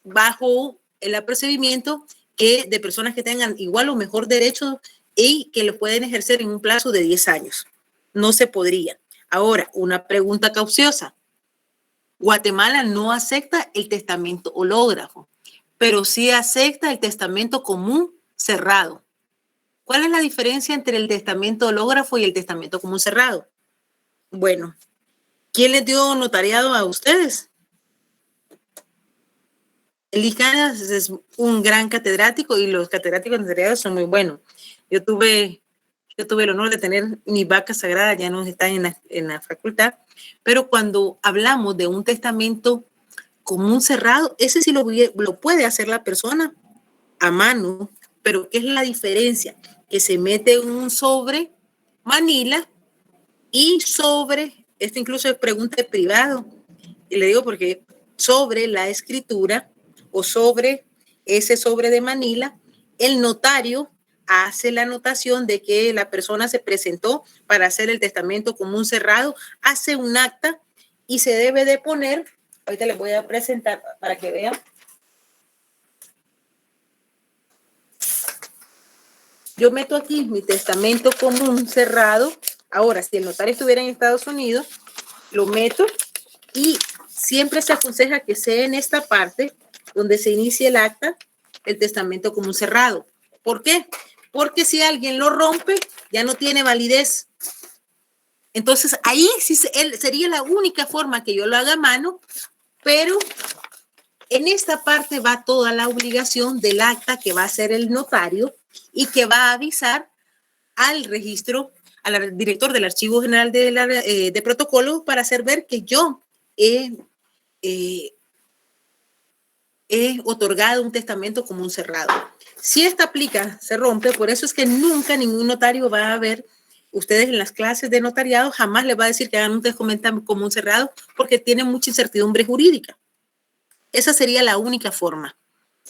bajo el procedimiento de personas que tengan igual o mejor derecho y que lo pueden ejercer en un plazo de 10 años. No se podría. Ahora, una pregunta cauciosa. Guatemala no acepta el testamento hológrafo, pero sí acepta el testamento común cerrado. ¿Cuál es la diferencia entre el testamento hológrafo y el testamento común cerrado? Bueno, ¿quién les dio notariado a ustedes? El ICANA es un gran catedrático y los catedráticos notariados son muy buenos. Yo tuve el honor de tener mi vaca sagrada, ya no está en la facultad, pero cuando hablamos de un testamento común cerrado, ese sí lo puede hacer la persona a mano, pero ¿qué es la diferencia? Que se mete un sobre manila y sobre, esto incluso es pregunta de privado, y le digo porque sobre la escritura o sobre ese sobre de manila, el notario hace la anotación de que la persona se presentó para hacer el testamento común cerrado, hace un acta y se debe de poner, ahorita les voy a presentar para que vean. Yo meto aquí mi testamento común cerrado. Ahora, si el notario estuviera en Estados Unidos, lo meto y siempre se aconseja que sea en esta parte donde se inicia el acta, el testamento común cerrado. ¿Por qué? Porque si alguien lo rompe, ya no tiene validez. Entonces, ahí sí sería la única forma que yo lo haga a mano, pero en esta parte va toda la obligación del acta que va a hacer el notario y que va a avisar al registro, al director del Archivo General de Protocolo para hacer ver que yo he otorgado un testamento común cerrado. Si esta aplica, se rompe, por eso es que nunca ningún notario va a ver, ustedes en las clases de notariado jamás les va a decir que hagan un testamento común cerrado porque tiene mucha incertidumbre jurídica. Esa sería la única forma,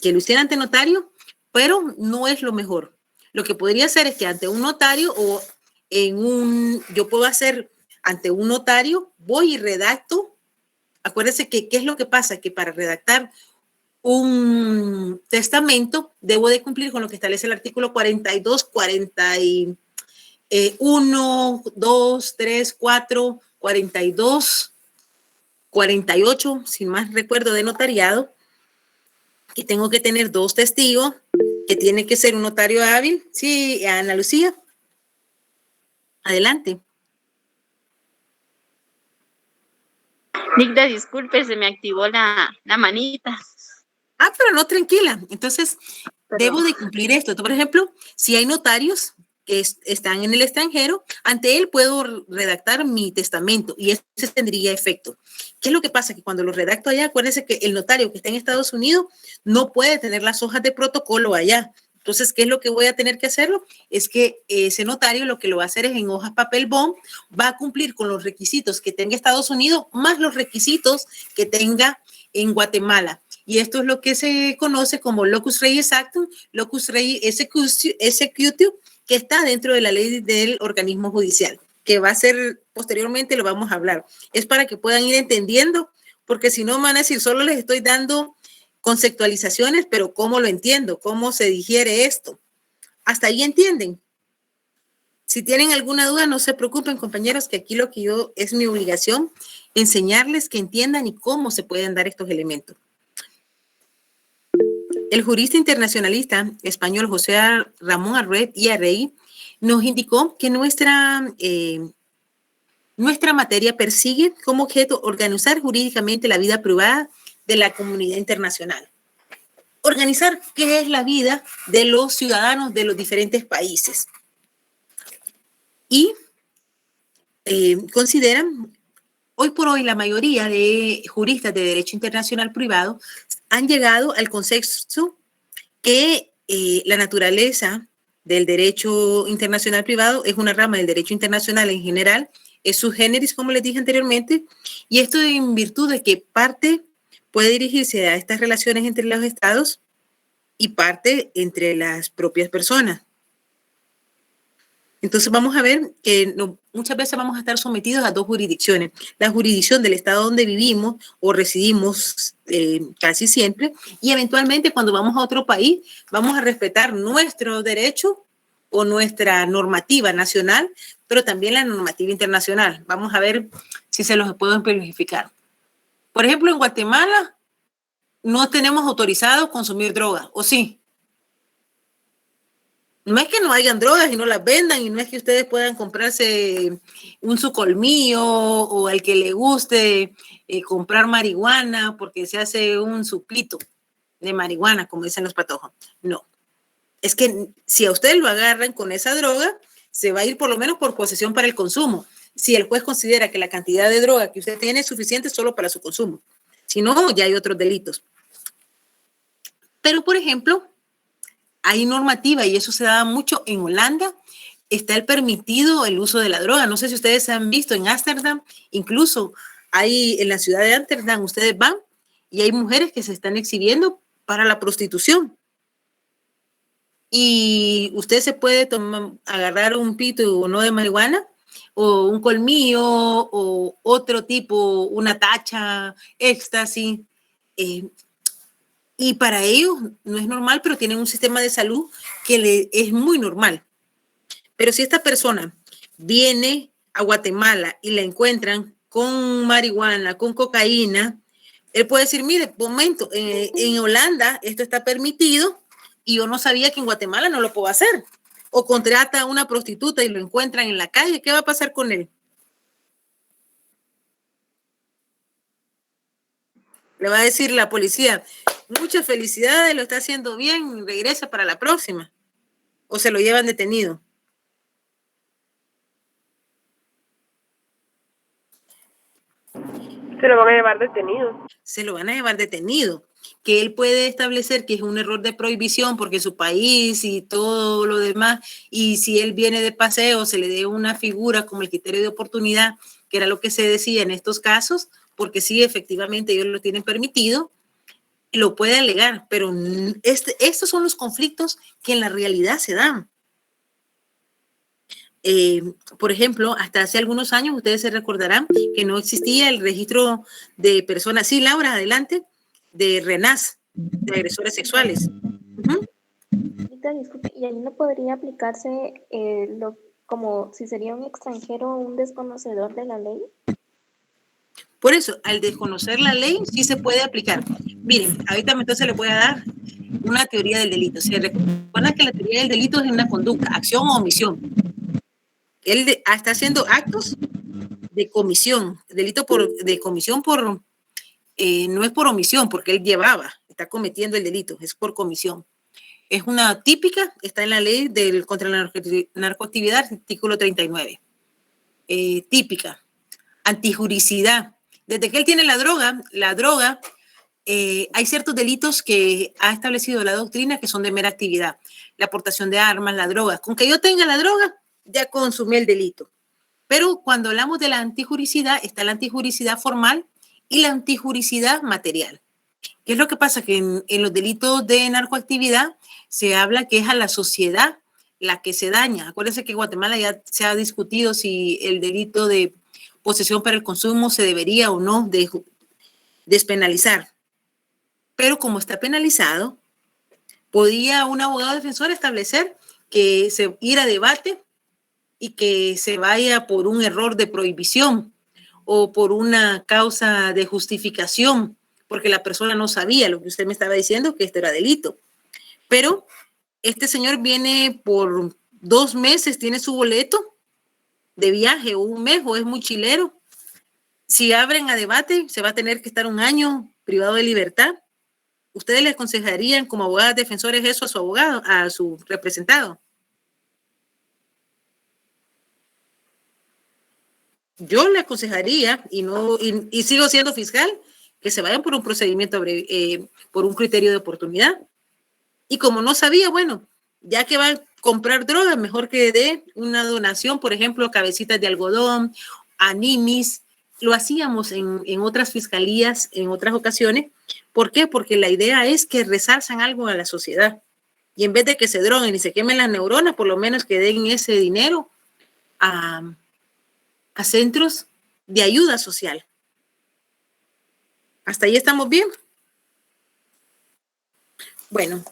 que lo hiciera ante notario, pero no es lo mejor. Lo que podría hacer es que ante un notario o yo puedo hacer ante un notario, voy y redacto. Acuérdense que, ¿qué es lo que pasa? Que para redactar un testamento debo de cumplir con lo que establece el artículo 42, 41, 2, 3, 4, 42, 48, sin más recuerdo de notariado, que tengo que tener 2 testigos, que tiene que ser un notario hábil. Sí, Ana Lucía. Adelante. Digda, disculpe, se me activó la manita. Pero no, tranquila. Entonces, debo de cumplir esto. Por ejemplo, si hay notarios que están en el extranjero, ante él puedo redactar mi testamento y ese tendría efecto. ¿Qué es lo que pasa? Que cuando lo redacto allá, acuérdense que el notario que está en Estados Unidos no puede tener las hojas de protocolo allá. Entonces, ¿qué es lo que voy a tener que hacerlo? Es que ese notario lo que lo va a hacer es en hojas papel bond, va a cumplir con los requisitos que tenga Estados Unidos más los requisitos que tenga en Guatemala. Y esto es lo que se conoce como locus rei exactum, locus rei executio, que está dentro de la ley del organismo judicial, que va a ser posteriormente, lo vamos a hablar. Es para que puedan ir entendiendo, porque si no van a decir, solo les estoy dando conceptualizaciones, pero ¿cómo lo entiendo? ¿Cómo se digiere esto? ¿Hasta ahí entienden? Si tienen alguna duda, no se preocupen, compañeros, que aquí lo que es mi obligación enseñarles que entiendan y cómo se pueden dar estos elementos. El jurista internacionalista español José Ramón Arret y Arregui nos indicó que nuestra materia persigue como objeto organizar jurídicamente la vida privada de la comunidad internacional. Organizar qué es la vida de los ciudadanos de los diferentes países. Y consideran, hoy por hoy la mayoría de juristas de derecho internacional privado han llegado al consenso que la naturaleza del derecho internacional privado es una rama del derecho internacional en general, es sui generis, como les dije anteriormente, y esto en virtud de que parte puede dirigirse a estas relaciones entre los estados y parte entre las propias personas. Entonces vamos a ver que muchas veces vamos a estar sometidos a dos jurisdicciones. La jurisdicción del estado donde vivimos o residimos casi siempre, y eventualmente cuando vamos a otro país vamos a respetar nuestro derecho o nuestra normativa nacional, pero también la normativa internacional. Vamos a ver si se los puedo ejemplificar. Por ejemplo, en Guatemala no tenemos autorizado consumir drogas, ¿o sí? No es que no hayan drogas y no las vendan, y no es que ustedes puedan comprarse un su colmillo o al que le guste comprar marihuana porque se hace un suplito de marihuana, como dicen los patojos. No. Es que si a ustedes lo agarran con esa droga, se va a ir por lo menos por posesión para el consumo. Si el juez considera que la cantidad de droga que usted tiene es suficiente solo para su consumo. Si no, ya hay otros delitos. Pero, por ejemplo, hay normativa, y eso se da mucho en Holanda, está el permitido el uso de la droga. No sé si ustedes han visto en Ámsterdam, incluso hay en la ciudad de Ámsterdam, ustedes van y hay mujeres que se están exhibiendo para la prostitución. Y usted se puede agarrar un pito o no de marihuana, o un colmillo, o otro tipo, una tacha, éxtasis. Y para ellos no es normal, pero tienen un sistema de salud que es muy normal. Pero si esta persona viene a Guatemala y la encuentran con marihuana, con cocaína, él puede decir, mire, momento, en Holanda esto está permitido y yo no sabía que en Guatemala no lo puedo hacer. O contrata a una prostituta y lo encuentran en la calle, ¿qué va a pasar con él? Le va a decir la policía, muchas felicidades, lo está haciendo bien, regresa para la próxima. O se lo llevan detenido. Se lo van a llevar detenido. Se lo van a llevar detenido. Que él puede establecer que es un error de prohibición porque su país y todo lo demás, y si él viene de paseo, se le dé una figura como el criterio de oportunidad, que era lo que se decía en estos casos, porque sí, efectivamente ellos lo tienen permitido, lo puede alegar, pero estos son los conflictos que en la realidad se dan. Por ejemplo, hasta hace algunos años, ustedes se recordarán que no existía el registro de personas, sí, Laura, adelante, de RENAS, de agresores sexuales. Disculpe, ¿y ahí no podría aplicarse como si sería un extranjero o un desconocedor de la ley? Por eso, al desconocer la ley, sí se puede aplicar. Miren, ahorita entonces le voy a dar una teoría del delito. Se recuerda que la teoría del delito es una conducta, acción o omisión. Él está haciendo actos de comisión, delito de comisión no es por omisión, porque él está cometiendo el delito, es por comisión. Es una típica, está en la ley contra la narcoactividad, artículo 39. Típica, antijuricidad. Desde que él tiene la droga, hay ciertos delitos que ha establecido la doctrina que son de mera actividad. La aportación de armas, la droga. Con que yo tenga la droga, ya consumí el delito. Pero cuando hablamos de la antijuricidad, está la antijuricidad formal y la antijuricidad material. ¿Qué es lo que pasa? Que en los delitos de narcoactividad se habla que es a la sociedad la que se daña. Acuérdense que en Guatemala ya se ha discutido si el delito de posesión para el consumo se debería o no despenalizar. Pero como está penalizado, podía un abogado defensor establecer que se ir a debate y que se vaya por un error de prohibición o por una causa de justificación, porque la persona no sabía lo que usted me estaba diciendo, que esto era delito. Pero este señor viene por 2 meses, tiene su boleto de viaje, o 1 mes, o es mochilero. Si abren a debate, se va a tener que estar 1 año privado de libertad. ¿Ustedes le aconsejarían como abogadas defensores eso a su abogado, a su representado? Yo le aconsejaría, y sigo siendo fiscal, que se vayan por un procedimiento por un criterio de oportunidad. Y como no sabía, bueno, ya que va a comprar drogas, mejor que dé una donación, por ejemplo, cabecitas de algodón, animis. Lo hacíamos en otras fiscalías, en otras ocasiones. ¿Por qué? Porque la idea es que resalzan algo a la sociedad. Y en vez de que se droguen y se quemen las neuronas, por lo menos que den ese dinero a centros de ayuda social. ¿Hasta ahí estamos bien? Bueno,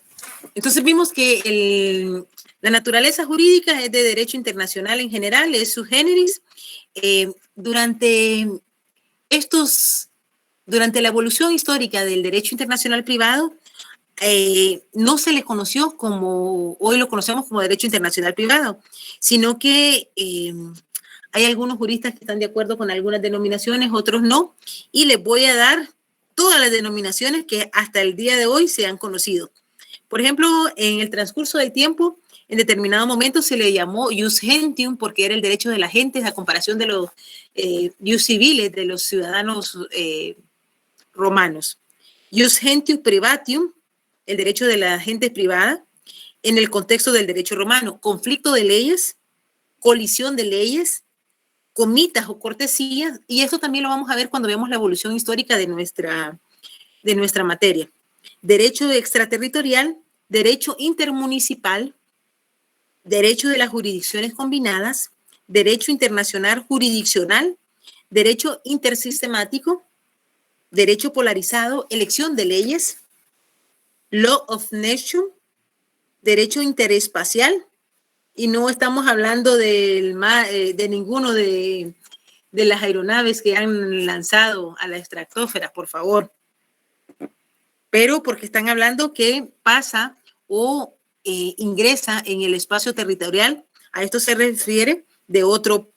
entonces vimos que la naturaleza jurídica es de derecho internacional en general, es sui generis. Durante la evolución histórica del derecho internacional privado, no se le conoció como, hoy lo conocemos como derecho internacional privado, sino que hay algunos juristas que están de acuerdo con algunas denominaciones, otros no, y les voy a dar todas las denominaciones que hasta el día de hoy se han conocido. Por ejemplo, en el transcurso del tiempo, en determinado momento se le llamó ius gentium porque era el derecho de la gente a comparación de los ius civiles de los ciudadanos romanos. Ius gentium privatium, el derecho de la gente privada, en el contexto del derecho romano, conflicto de leyes, colisión de leyes, comitas o cortesías, y esto también lo vamos a ver cuando veamos la evolución histórica de nuestra materia. Derecho extraterritorial, derecho intermunicipal, derecho de las jurisdicciones combinadas, derecho internacional jurisdiccional, derecho intersistemático, derecho polarizado, elección de leyes, law of nation, derecho interespacial, y no estamos hablando de ninguno de las aeronaves que han lanzado a la estratosfera, por favor. Pero porque están hablando que pasa o ingresa en el espacio territorial, a esto se refiere de otro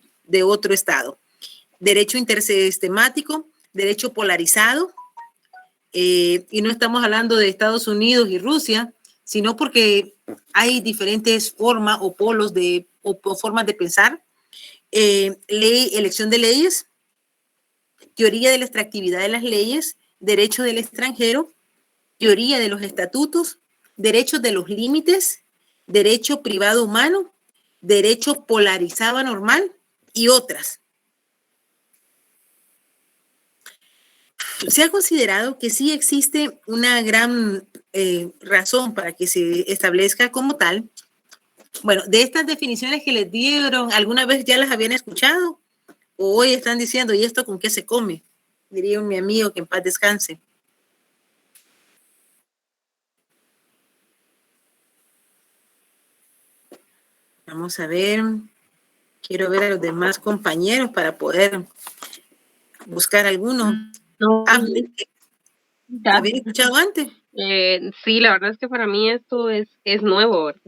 estado. Derecho intersistemático, derecho polarizado, y no estamos hablando de Estados Unidos y Rusia, sino porque hay diferentes formas o polos o formas de pensar. Elección de leyes, teoría de la extractividad de las leyes, derecho del extranjero, teoría de los estatutos, derechos de los límites, derecho privado humano, derecho polarizado anormal y otras. Se ha considerado que sí existe una gran razón para que se establezca como tal. Bueno, de estas definiciones que les dieron, ¿alguna vez ya las habían escuchado? ¿O hoy están diciendo, ¿y esto con qué se come? Diría mi amigo que en paz descanse. Vamos a ver. Quiero ver a los demás compañeros para poder buscar alguno. No, ¿habían escuchado antes? Sí, la verdad es que para mí esto es nuevo, ¿verdad?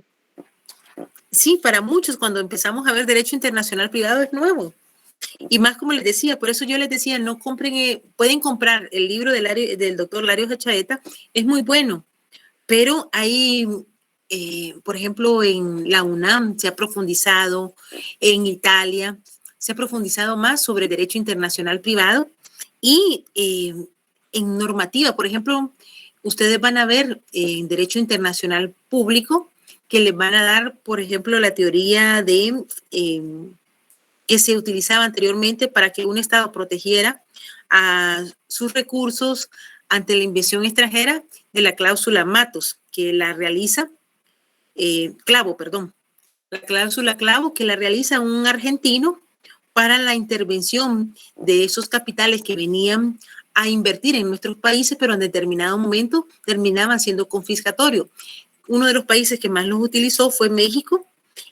Sí, para muchos cuando empezamos a ver derecho internacional privado es nuevo. Y más como les decía, por eso yo les decía, no compren, pueden comprar el libro del doctor Lario Echaeta, es muy bueno, pero hay, por ejemplo, en la UNAM se ha profundizado, en Italia se ha profundizado más sobre derecho internacional privado y en normativa, por ejemplo, ustedes van a ver en derecho internacional público que les van a dar, por ejemplo, la teoría de que se utilizaba anteriormente para que un Estado protegiera a sus recursos ante la inversión extranjera de la cláusula Matos, que la realiza, la cláusula Clavo, que la realiza un argentino para la intervención de esos capitales que venían a invertir en nuestros países, pero en determinado momento terminaban siendo confiscatorios. Uno de los países que más los utilizó fue México,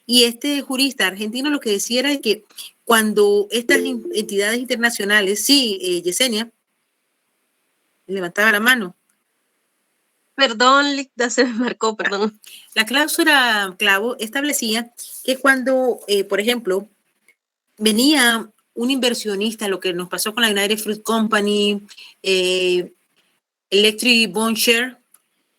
Y este jurista argentino lo que decía era que cuando estas entidades internacionales, sí, Yesenia, levantaba la mano. Perdón, Licda, se me marcó, perdón. La cláusula clavo establecía que cuando, por ejemplo, venía un inversionista, lo que nos pasó con la United Fruit Company, Electric Bond Share,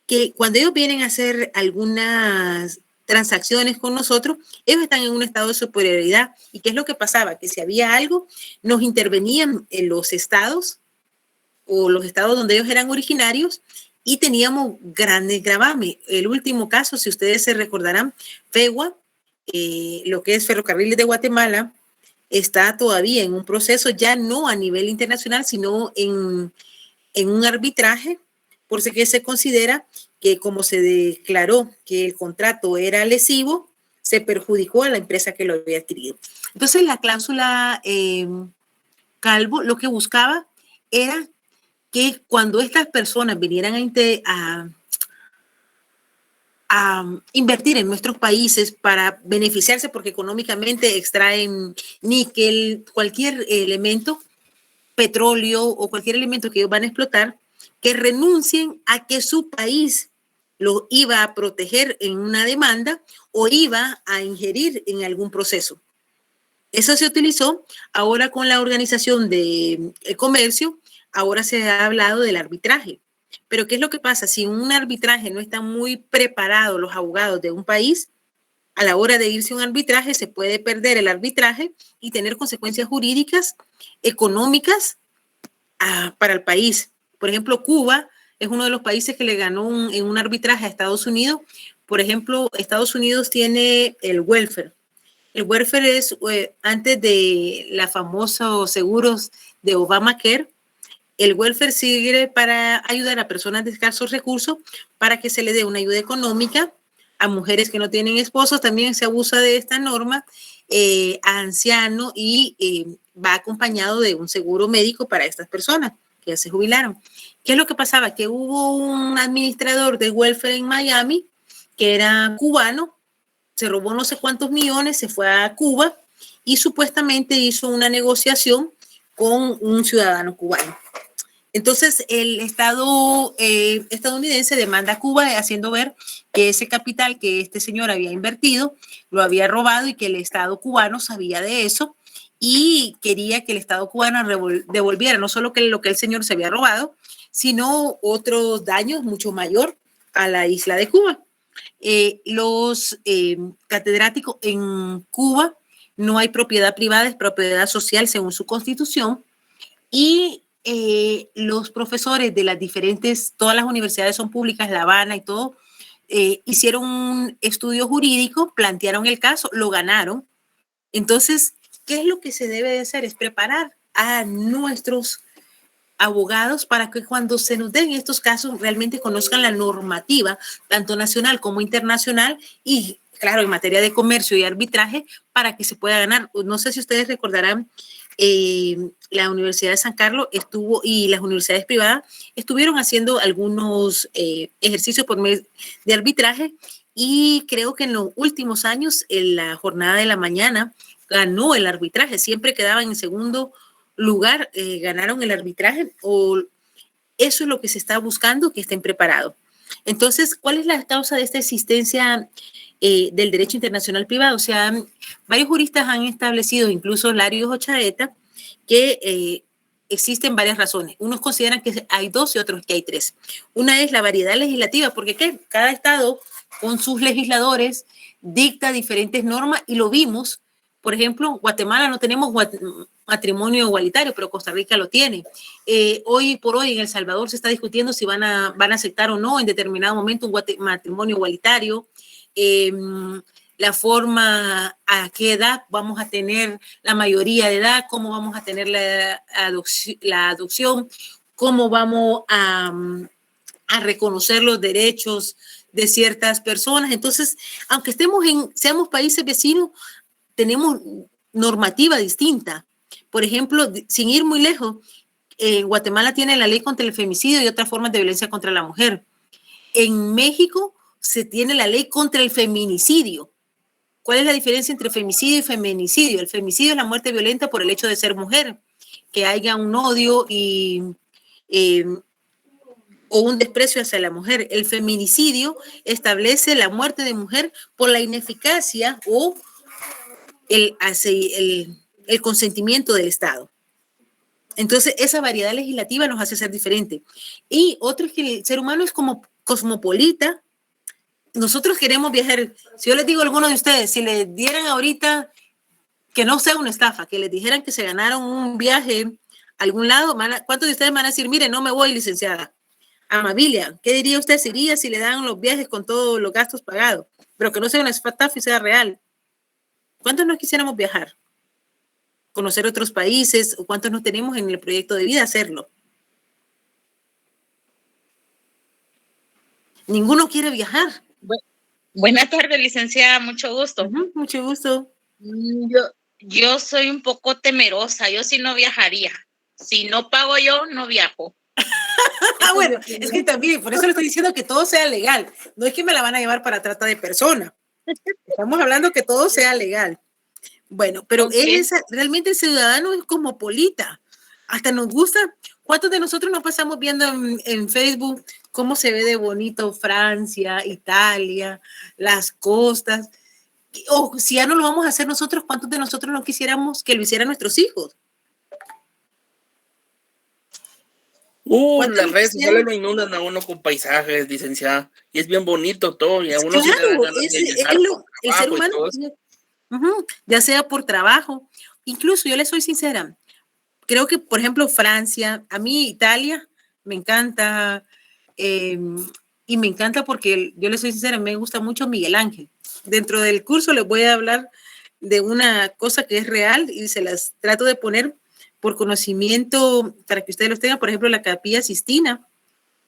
que cuando ellos vienen a hacer algunas transacciones con nosotros, ellos están en un estado de superioridad. ¿Y qué es lo que pasaba? Que si había algo, nos intervenían en los estados o los estados donde ellos eran originarios y teníamos grandes gravames. El último caso, si ustedes se recordarán, FEGUA, lo que es Ferrocarriles de Guatemala, está todavía en un proceso ya no a nivel internacional, sino en un arbitraje, por eso que se considera que como se declaró que el contrato era lesivo, se perjudicó a la empresa que lo había adquirido. Entonces, la cláusula Calvo lo que buscaba era que cuando estas personas vinieran a invertir en nuestros países para beneficiarse, porque económicamente extraen níquel, cualquier elemento, petróleo o cualquier elemento que ellos van a explotar, que renuncien a que su país lo iba a proteger en una demanda o iba a ingerir en algún proceso. Eso se utilizó ahora con la Organización de Comercio, ahora se ha hablado del arbitraje. Pero ¿qué es lo que pasa? Si en un arbitraje no están muy preparados los abogados de un país, a la hora de irse a un arbitraje se puede perder el arbitraje y tener consecuencias jurídicas, económicas para el país. Por ejemplo, Cuba es uno de los países que le ganó en un arbitraje a Estados Unidos. Por ejemplo, Estados Unidos tiene el welfare. El welfare es antes de la famosa seguros de Obamacare. El welfare sirve para ayudar a personas de escasos recursos para que se le dé una ayuda económica a mujeres que no tienen esposos. También se abusa de esta norma a ancianos y va acompañado de un seguro médico para estas personas que ya se jubilaron. ¿Qué es lo que pasaba? Que hubo un administrador de welfare en Miami que era cubano, se robó no sé cuántos millones, se fue a Cuba y supuestamente hizo una negociación con un ciudadano cubano. Entonces, el Estado estadounidense demanda a Cuba haciendo ver que ese capital que este señor había invertido lo había robado y que el Estado cubano sabía de eso y quería que el Estado cubano devolviera no solo lo que el señor se había robado, sino otros daños mucho mayor a la isla de Cuba. Los catedráticos en Cuba no hay propiedad privada, es propiedad social según su constitución y los profesores de las diferentes, todas las universidades son públicas, La Habana y todo, hicieron un estudio jurídico, plantearon el caso, lo ganaron. Entonces, ¿qué es lo que se debe de hacer? Es preparar a nuestros abogados para que cuando se nos den estos casos realmente conozcan la normativa, tanto nacional como internacional y, claro, en materia de comercio y arbitraje, para que se pueda ganar. No sé si ustedes recordarán, la Universidad de San Carlos estuvo y las universidades privadas estuvieron haciendo algunos ejercicios por medio de arbitraje y creo que en los últimos años en la jornada de la mañana ganó el arbitraje, siempre quedaban en segundo lugar, ganaron el arbitraje o eso es lo que se está buscando, que estén preparados. Entonces, ¿cuál es la causa de esta existencia del derecho internacional privado? O sea, varios juristas han establecido, incluso Larios Ochaeta, que existen varias razones. Unos consideran que hay dos y otros que hay tres. Una es la variedad legislativa, porque cada estado con sus legisladores dicta diferentes normas y lo vimos. Por ejemplo, Guatemala no tenemos matrimonio igualitario, pero Costa Rica lo tiene. Hoy por hoy en El Salvador se está discutiendo si van a aceptar o no en determinado momento un matrimonio igualitario. La forma, a qué edad vamos a tener la mayoría de edad, cómo vamos a tener la adopción, cómo vamos a reconocer los derechos de ciertas personas. Entonces, aunque seamos países vecinos, tenemos normativa distinta. Por ejemplo, sin ir muy lejos, Guatemala tiene la ley contra el femicidio y otras formas de violencia contra la mujer. En México se tiene la ley contra el feminicidio. ¿Cuál es la diferencia entre femicidio y feminicidio? El femicidio es la muerte violenta por el hecho de ser mujer, que haya un odio o un desprecio hacia la mujer. El feminicidio establece la muerte de mujer por la ineficacia o el consentimiento del Estado. Entonces, esa variedad legislativa nos hace ser diferente. Y otro es que el ser humano es como cosmopolita. Nosotros queremos viajar. Si yo les digo a alguno de ustedes, si les dieran ahorita, que no sea una estafa, que les dijeran que se ganaron un viaje a algún lado, ¿cuántos de ustedes van a decir, mire, no me voy, licenciada? Amabilia, ¿qué diría usted? ¿Se iría si le dan los viajes con todos los gastos pagados? Pero que no sea una estafa y sea real. ¿Cuántos no quisiéramos viajar? Conocer otros países, o cuántos no tenemos en el proyecto de vida hacerlo. Ninguno quiere viajar. Buenas tardes, licenciada, mucho gusto. Mucho gusto. Yo soy un poco temerosa, yo sí no viajaría. Si no pago yo, no viajo. Bueno, es que también, por eso le estoy diciendo que todo sea legal. No es que me la van a llevar para trata de persona. Estamos hablando que todo sea legal. Bueno, pero realmente el ciudadano es cosmopolita. Hasta nos gusta. ¿Cuántos de nosotros nos pasamos viendo en Facebook cómo se ve de bonito Francia, Italia, las costas? O si ya no lo vamos a hacer nosotros, ¿cuántos de nosotros no quisiéramos que lo hicieran nuestros hijos? Las redes sociales lo inundan a uno con paisajes, licenciada, y es bien bonito todo, y a uno claro, el ser humano, ya sea por trabajo, incluso yo le soy sincera, creo que, por ejemplo, Francia, a mí Italia, me encanta, y me encanta porque, yo le soy sincera, me gusta mucho Miguel Ángel. Dentro del curso les voy a hablar de una cosa que es real y se las trato de poner por conocimiento para que ustedes los tengan, por ejemplo, la Capilla Sistina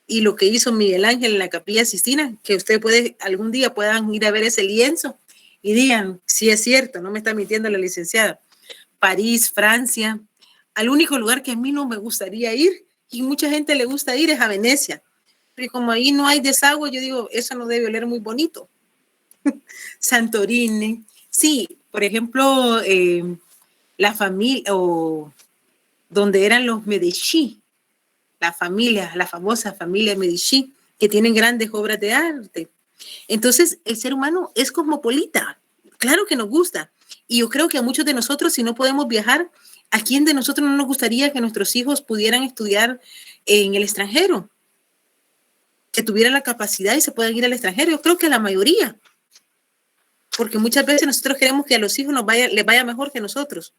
y lo que hizo Miguel Ángel en la Capilla Sistina, que ustedes algún día puedan ir a ver ese lienzo y digan, sí es cierto, no me está mintiendo la licenciada. París, Francia, al único lugar que a mí no me gustaría ir y mucha gente le gusta ir es a Venecia, pero como ahí no hay desagüe, yo digo, eso no debe oler muy bonito. Santorini, sí, por ejemplo, la familia, o donde eran los Medici, la famosa familia Medici, que tienen grandes obras de arte. Entonces, el ser humano es cosmopolita, claro que nos gusta, y yo creo que a muchos de nosotros, si no podemos viajar, ¿a quién de nosotros no nos gustaría que nuestros hijos pudieran estudiar en el extranjero? Que tuvieran la capacidad y se puedan ir al extranjero. Yo creo que la mayoría, porque muchas veces nosotros queremos que a los hijos les vaya mejor que a nosotros.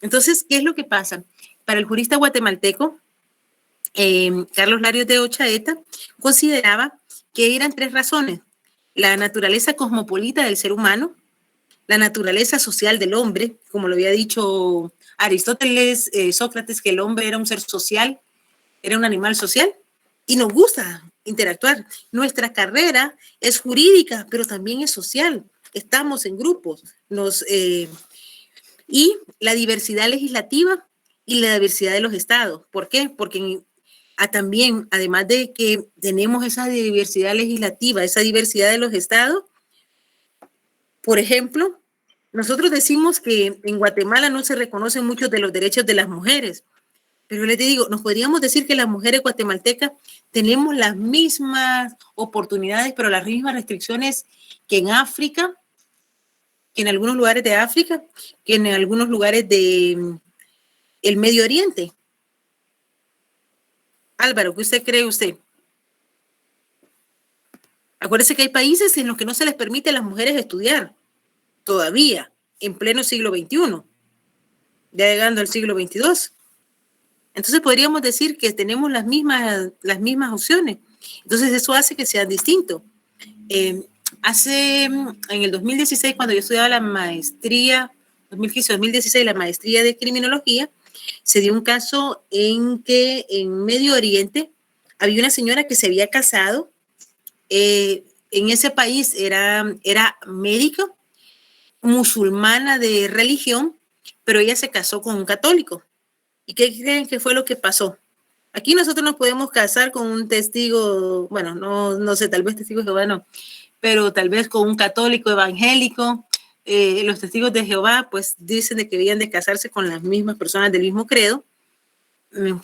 Entonces, ¿qué es lo que pasa? Para el jurista guatemalteco, Carlos Larios de Ochaeta, consideraba que eran 3 razones: la naturaleza cosmopolita del ser humano, la naturaleza social del hombre, como lo había dicho Aristóteles, Sócrates, que el hombre era un ser social, era un animal social, y nos gusta interactuar. Nuestra carrera es jurídica, pero también es social. Estamos en grupos. Y la diversidad legislativa y la diversidad de los estados. ¿Por qué? Porque también, además de que tenemos esa diversidad legislativa, esa diversidad de los estados, por ejemplo, nosotros decimos que en Guatemala no se reconocen muchos de los derechos de las mujeres, pero les digo, nos podríamos decir que las mujeres guatemaltecas tenemos las mismas oportunidades, pero las mismas restricciones que en África, que en algunos lugares de África, que en algunos lugares del Medio Oriente. Álvaro, ¿qué usted cree usted? Acuérdese que hay países en los que no se les permite a las mujeres estudiar todavía, en pleno siglo XXI, ya llegando al siglo XXII. Entonces podríamos decir que tenemos las mismas opciones. Entonces eso hace que sean distintos. En el 2016, cuando yo estudiaba la maestría, 2015-2016, la maestría de criminología, se dio un caso en que en Medio Oriente había una señora que se había casado, en ese país era médica, musulmana de religión, pero ella se casó con un católico. ¿Y qué creen que fue lo que pasó? Aquí nosotros nos podemos casar con un testigo, bueno, no sé, tal vez testigo de Jehová no, pero tal vez con un católico evangélico, los testigos de Jehová pues dicen de que debían de casarse con las mismas personas del mismo credo,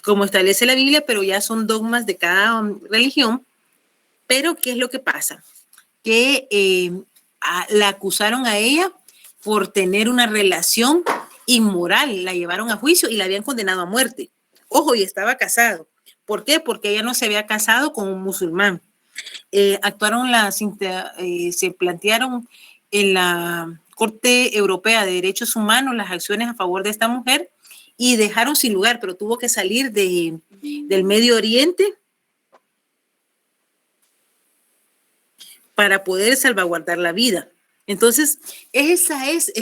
como establece la Biblia, pero ya son dogmas de cada religión. Pero ¿qué es lo que pasa? Que la acusaron a ella por tener una relación inmoral, la llevaron a juicio y la habían condenado a muerte. Ojo, y estaba casado. ¿Por qué? Porque ella no se había casado con un musulmán. Se plantearon en la Corte Europea de Derechos Humanos las acciones a favor de esta mujer y dejaron sin lugar, pero tuvo que salir del Medio Oriente para poder salvaguardar la vida. Entonces, es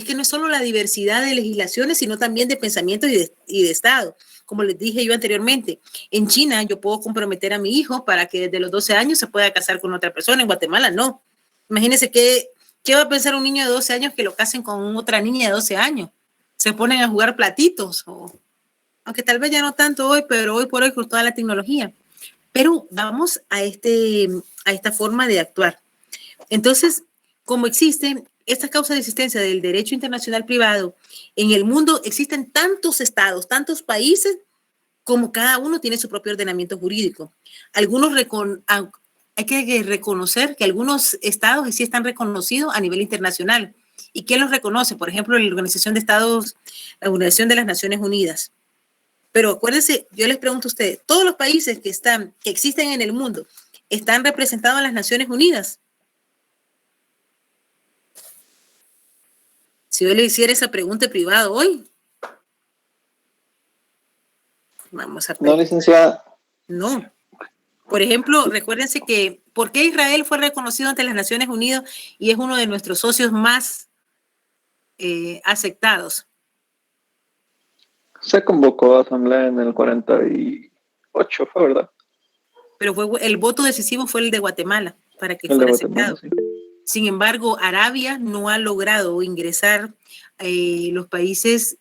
que no es solo la diversidad de legislaciones, sino también de pensamientos y de Estado. Como les dije yo anteriormente, en China yo puedo comprometer a mi hijo para que desde los 12 años se pueda casar con otra persona. En Guatemala no. Imagínense qué va a pensar un niño de 12 años que lo casen con otra niña de 12 años. Se ponen a jugar platitos, aunque tal vez ya no tanto hoy, pero hoy por hoy con toda la tecnología. Pero vamos a esta forma de actuar. Entonces, como existen estas causas de existencia del derecho internacional privado, en el mundo existen tantos estados, tantos países, como cada uno tiene su propio ordenamiento jurídico. Hay que reconocer que algunos estados sí están reconocidos a nivel internacional. ¿Y quién los reconoce? Por ejemplo, la Organización de las Naciones Unidas. Pero acuérdense, yo les pregunto a ustedes, ¿todos los países que existen en el mundo están representados en las Naciones Unidas? Si yo le hiciera esa pregunta privada hoy, vamos a ver. No, licenciada. No. Por ejemplo, recuérdense que ¿por qué Israel fue reconocido ante las Naciones Unidas y es uno de nuestros socios más aceptados? Se convocó a asamblea en el 48, fue verdad. Pero el voto decisivo fue el de Guatemala para que fuera aceptado. Sí. Sin embargo, Arabia no ha logrado ingresar, los países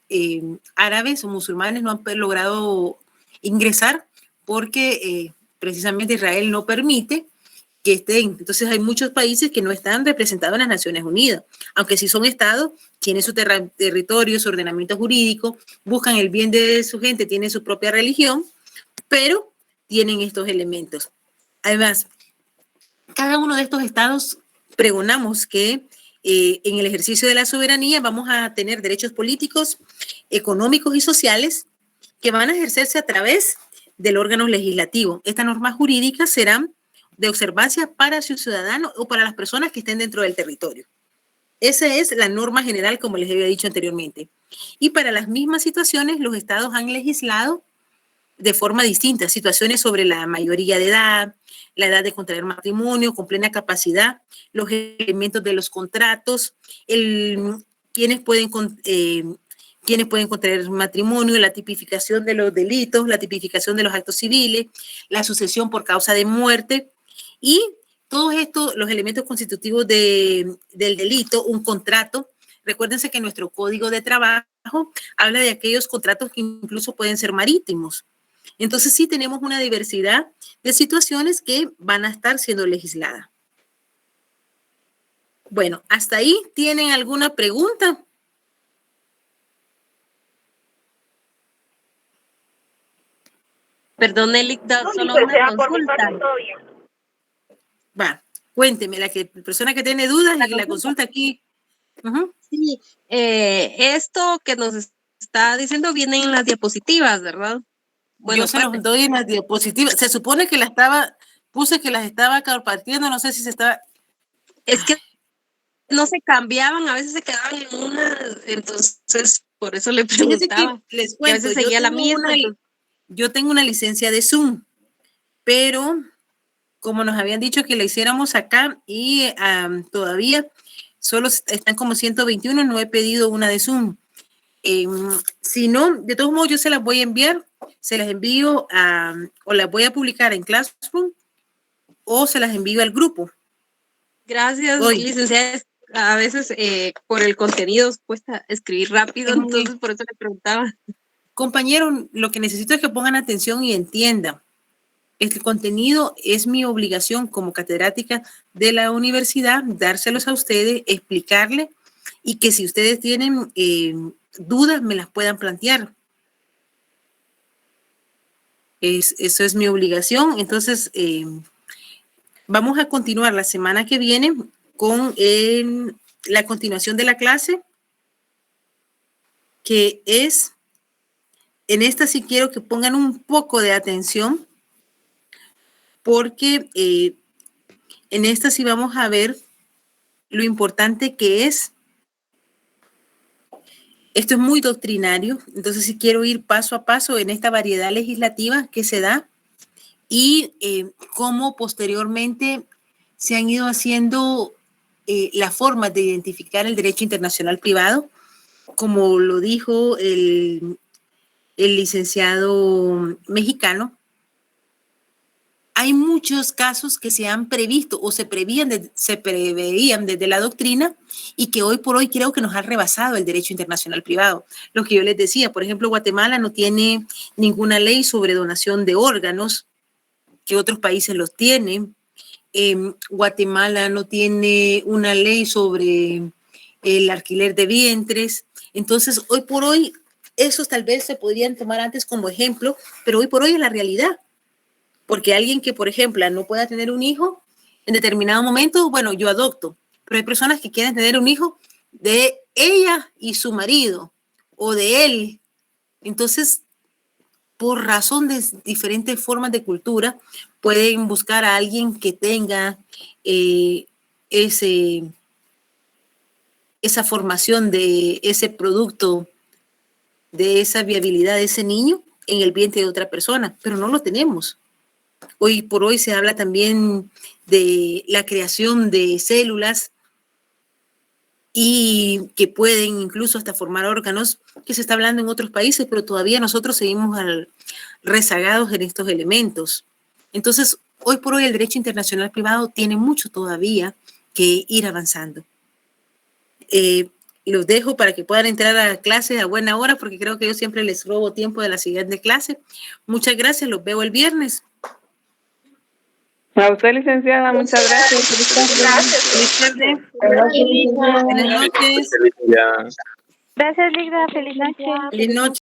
árabes o musulmanes no han logrado ingresar porque precisamente Israel no permite que estén. Entonces hay muchos países que no están representados en las Naciones Unidas, aunque sí son estados, tienen su territorio, su ordenamiento jurídico, buscan el bien de su gente, tienen su propia religión, pero tienen estos elementos. Además, cada uno de estos estados pregonamos que en el ejercicio de la soberanía vamos a tener derechos políticos, económicos y sociales que van a ejercerse a través del órgano legislativo. Estas normas jurídicas serán de observancia para sus ciudadanos o para las personas que estén dentro del territorio. Esa es la norma general, como les había dicho anteriormente. Y para las mismas situaciones, los estados han legislado de forma distinta, situaciones sobre la mayoría de edad, la edad de contraer matrimonio con plena capacidad, los elementos de los contratos, quienes pueden contraer matrimonio, la tipificación de los delitos, la tipificación de los actos civiles, la sucesión por causa de muerte y todos estos, los elementos constitutivos del delito, un contrato. Recuérdense que nuestro Código de Trabajo habla de aquellos contratos que incluso pueden ser marítimos. Entonces sí tenemos una diversidad de situaciones que van a estar siendo legisladas. Bueno, ¿hasta ahí tienen alguna pregunta? Perdón, Nelly, solo una consulta. Va, cuénteme, la persona que tiene dudas y la consulta aquí. Sí, esto que nos está diciendo viene en las diapositivas, ¿verdad? Bueno, yo se los doy en las diapositivas. Se supone que puse que las estaba compartiendo, no sé si se estaba. Es que no se cambiaban, a veces se quedaban en una, entonces por eso le preguntaba. Les cuento, a veces seguía la misma. Yo tengo una licencia de Zoom, pero como nos habían dicho que la hiciéramos acá y todavía solo están como 121, no he pedido una de Zoom. Si no, de todos modos yo se las voy a enviar, se las envío o las voy a publicar en Classroom o se las envío al grupo. Gracias, licenciada. A veces por el contenido cuesta escribir rápido, entonces por eso le preguntaba. Compañero, lo que necesito es que pongan atención y entiendan. El contenido es mi obligación como catedrática de la universidad, dárselos a ustedes, explicarles y que si ustedes tienen dudas me las puedan plantear. Eso es mi obligación. Entonces, vamos a continuar la semana que viene con la continuación de la clase, que es, en esta sí quiero que pongan un poco de atención, porque en esta sí vamos a ver lo importante que es. Esto es muy doctrinario, entonces sí quiero ir paso a paso en esta variedad legislativa que se da y cómo posteriormente se han ido haciendo las formas de identificar el derecho internacional privado, como lo dijo el licenciado mexicano. Hay muchos casos que se han previsto o se preveían desde la doctrina y que hoy por hoy creo que nos ha rebasado el derecho internacional privado. Lo que yo les decía, por ejemplo, Guatemala no tiene ninguna ley sobre donación de órganos, que otros países los tienen. Guatemala no tiene una ley sobre el alquiler de vientres. Entonces, hoy por hoy, esos tal vez se podrían tomar antes como ejemplo, pero hoy por hoy es la realidad. Porque alguien que, por ejemplo, no pueda tener un hijo, en determinado momento, bueno, yo adopto, pero hay personas que quieren tener un hijo de ella y su marido, o de él. Entonces, por razón de diferentes formas de cultura, pueden buscar a alguien que tenga esa formación de ese producto, de esa viabilidad de ese niño en el vientre de otra persona, pero no lo tenemos. Hoy por hoy se habla también de la creación de células y que pueden incluso hasta formar órganos, que se está hablando en otros países, pero todavía nosotros seguimos rezagados en estos elementos. Entonces, hoy por hoy el derecho internacional privado tiene mucho todavía que ir avanzando. Los dejo para que puedan entrar a clase a buena hora, porque creo que yo siempre les robo tiempo de la siguiente clase. Muchas gracias, los veo el viernes. A usted, licenciada, muchas gracias. Gracias. Buenas noches. Gracias, Ligra. Gracias, Ligra. Feliz noche. Feliz noche.